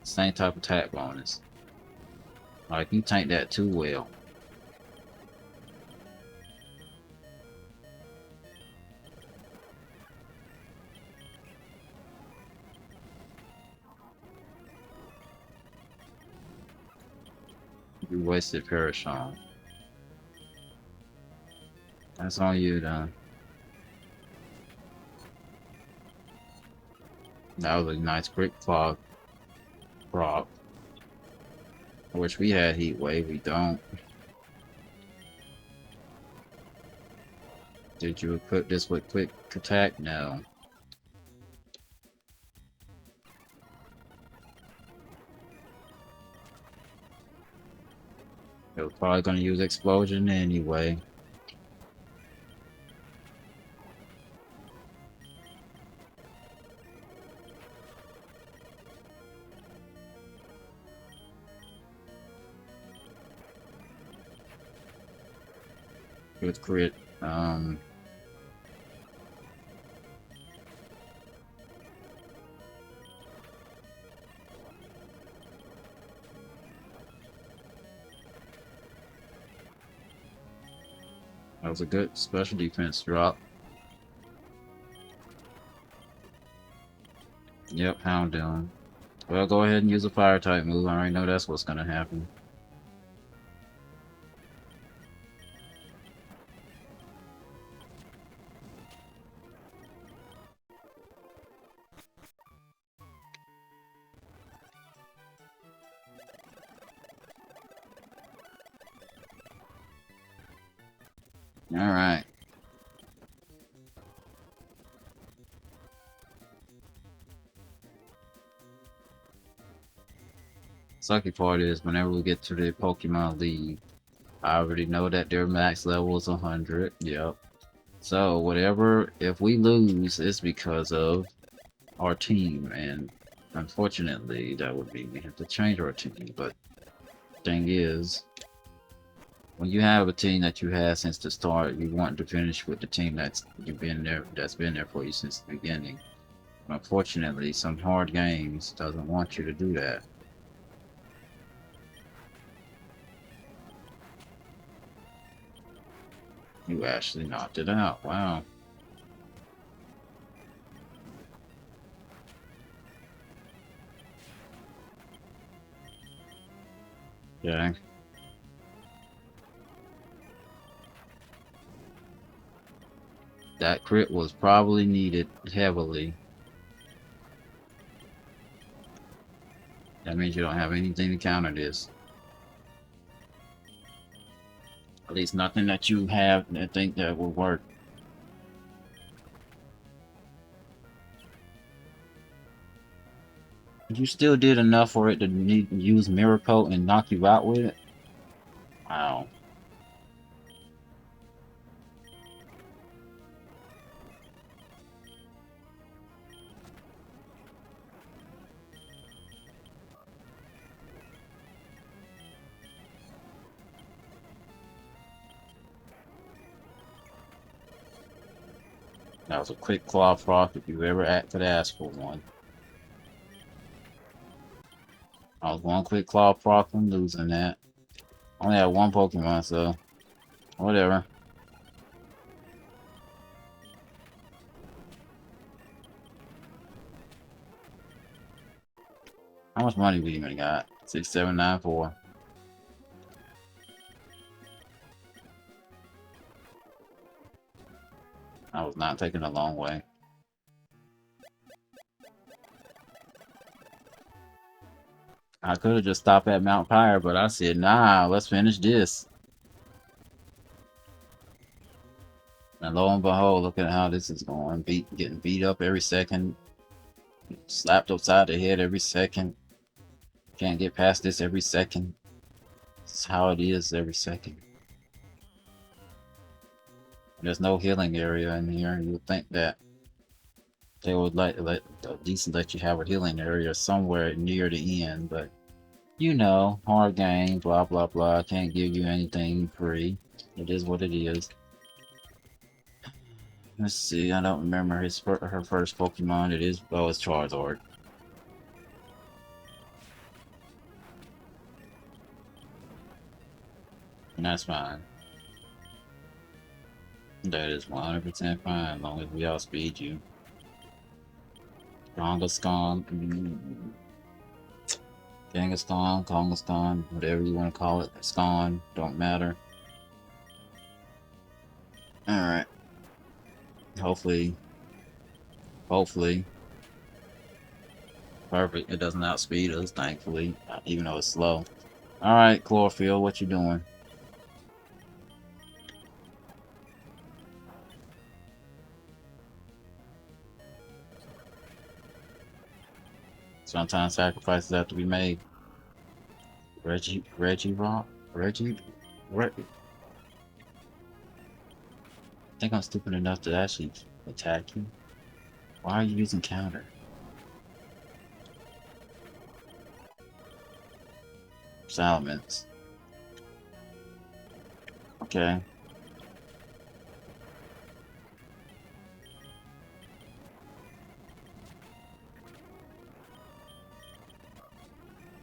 same type of attack bonus. Like, you tank that too well. You wasted Parashon. That's on you, then. That was a nice quick clock prop. I wish we had Heat Wave. We don't. Did you equip this with quick attack? No. It was probably going to use explosion anyway. Good crit. That was a good special defense drop. Yep, Hound down. Well, go ahead and use a fire type move. I already know that's what's gonna happen. Alright. Sucky part is whenever we get to the Pokemon League, I already know that their max level is 100. Yep. So whatever, if we lose, it's because of our team, and unfortunately, that would mean we have to change our team. But thing is, when you have a team that you had since the start, you want to finish with the team that's been there for you since the beginning. Unfortunately, some hard games doesn't want you to do that. You actually knocked it out. Wow. Yeah. That crit was probably needed heavily. That means you don't have anything to counter this. At least nothing that you have that think that will work. You still did enough for it to use Mirror Coat and knock you out with it? Wow. That was a quick claw proc if you ever could ask for one. I was one quick claw proc from losing that. Only had one Pokemon, so whatever. How much money we even got? 6794. I was not taking a long way. I could have just stopped at Mount Pyre, but I said, nah, let's finish this. And lo and behold, look at how this is going. Getting beat up every second. Slapped upside the head every second. Can't get past this every second. This is how it is every second. There's no healing area in here. You would think that they would at least let you have a healing area somewhere near the end, but you know, hard game, blah blah blah. Can't give you anything free. It is what it is. Let's see. I don't remember her first Pokemon. It's Charizard. And that's fine. That is 100% fine, as long as we outspeed you. Strongest gone. Kangaskhan, Kongaskan, whatever you want to call it. Skan, don't matter. Alright. Hopefully. Hopefully. Perfect. It doesn't outspeed us, thankfully. Even though it's slow. Alright, Chlorophyll, what you doing? Sometimes sacrifices have to be made. Reggie Rock? Reggie? I think I'm stupid enough to actually attack you. Why are you using counter? Salamence. Okay.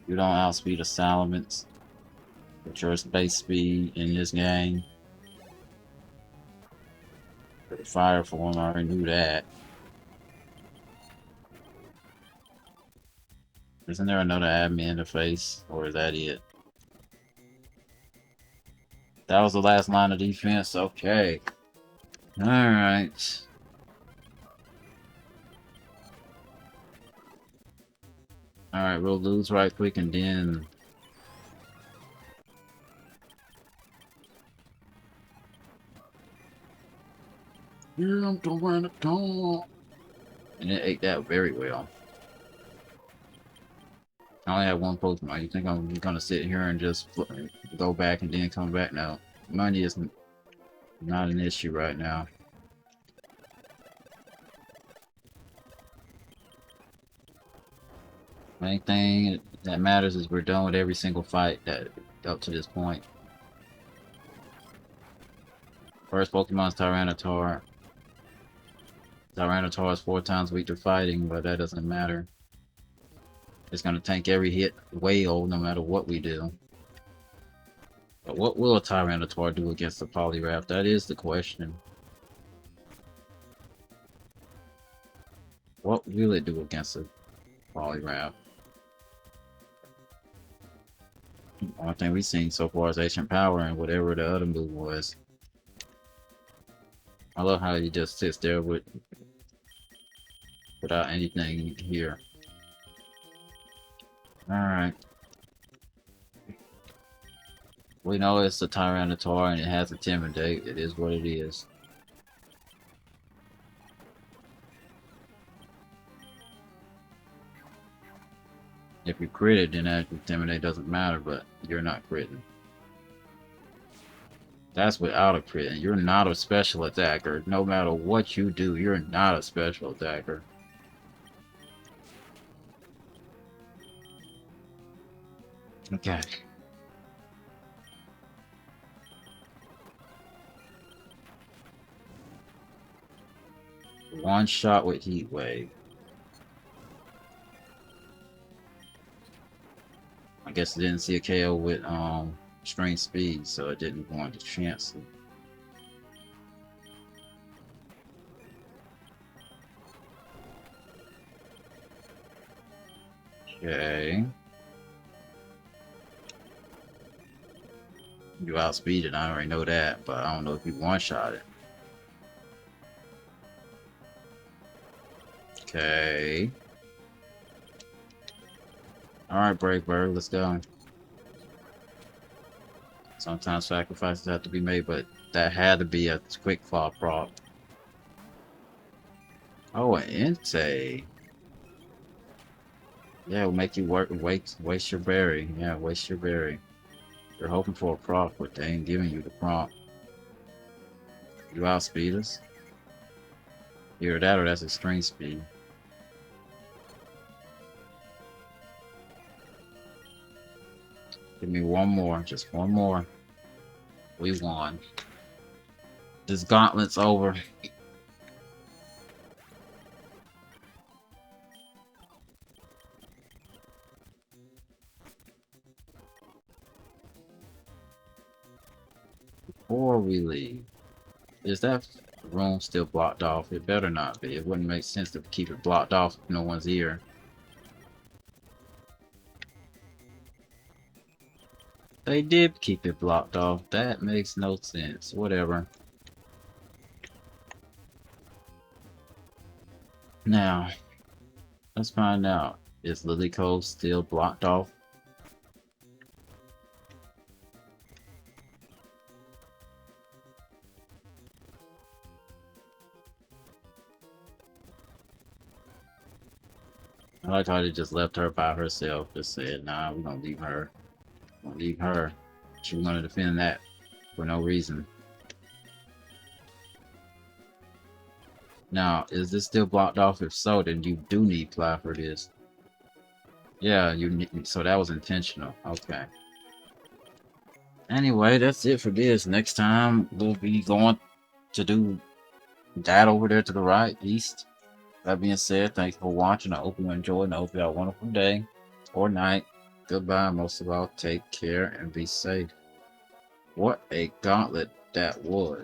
You don't outspeed a Salamence with your space speed in this game. The fire form, I already knew that. Isn't there another admin interface, or is that it? That was the last line of defense? Okay. Alright. Alright, we'll lose right quick and then... Here I'm going to talk. And it ate that very well. I only have one Pokemon. You think I'm gonna sit here and just go back and then come back? No. Money is not an issue right now. Main thing that matters is we're done with every single fight that up to this point. First Pokemon's Tyranitar. Tyranitar is 4 times weak to fighting, but that doesn't matter. It's gonna tank every hit whale no matter what we do. But what will a Tyranitar do against the Poliwrath? That is the question. What will it do against a Poliwrath? Only thing we've seen so far is Ancient Power and whatever the other move was. I love how he just sits there without anything here. Alright. We know it's a Tyranitar and it has Intimidate. It is what it is. If you crit it, then that Intimidate doesn't matter, but you're not critting. That's without a crit, and you're not a special attacker. No matter what you do, you're not a special attacker. Okay. One shot with Heat Wave. I guess it didn't see a KO with Extreme Speed, so it didn't want to chance it. Okay. You outspeed it, I already know that, but I don't know if you one-shot it. Okay. Alright, Brave Bird, let's go. Sometimes sacrifices have to be made, but that had to be a quick claw prop. Oh, an Entei. Yeah, it'll make you waste your berry. Yeah, waste your berry. You're hoping for a prop, but they ain't giving you the prop. You outspeed us? Either that or that's extreme speed. Give me one more, just one more. We won. This gauntlet's over. Before we leave, is that room still blocked off? It better not be. It wouldn't make sense to keep it blocked off if no one's here. They did keep it blocked off. That makes no sense. Whatever. Now, let's find out. Is Lily Cove still blocked off? I like how they just left her by herself. Just said, nah, we're gonna leave her. We're gonna leave her. She wanted to defend that for no reason. Now, is this still blocked off? If so, then you do need ply for this. Yeah, you need, so that was intentional. Okay. Anyway, that's it for this. Next time we'll be going to do that over there to the right, east. That being said, thanks for watching. I hope you enjoyed and I hope you have a wonderful day or night. Goodbye. Most of all, take care and be safe. What a gauntlet that was.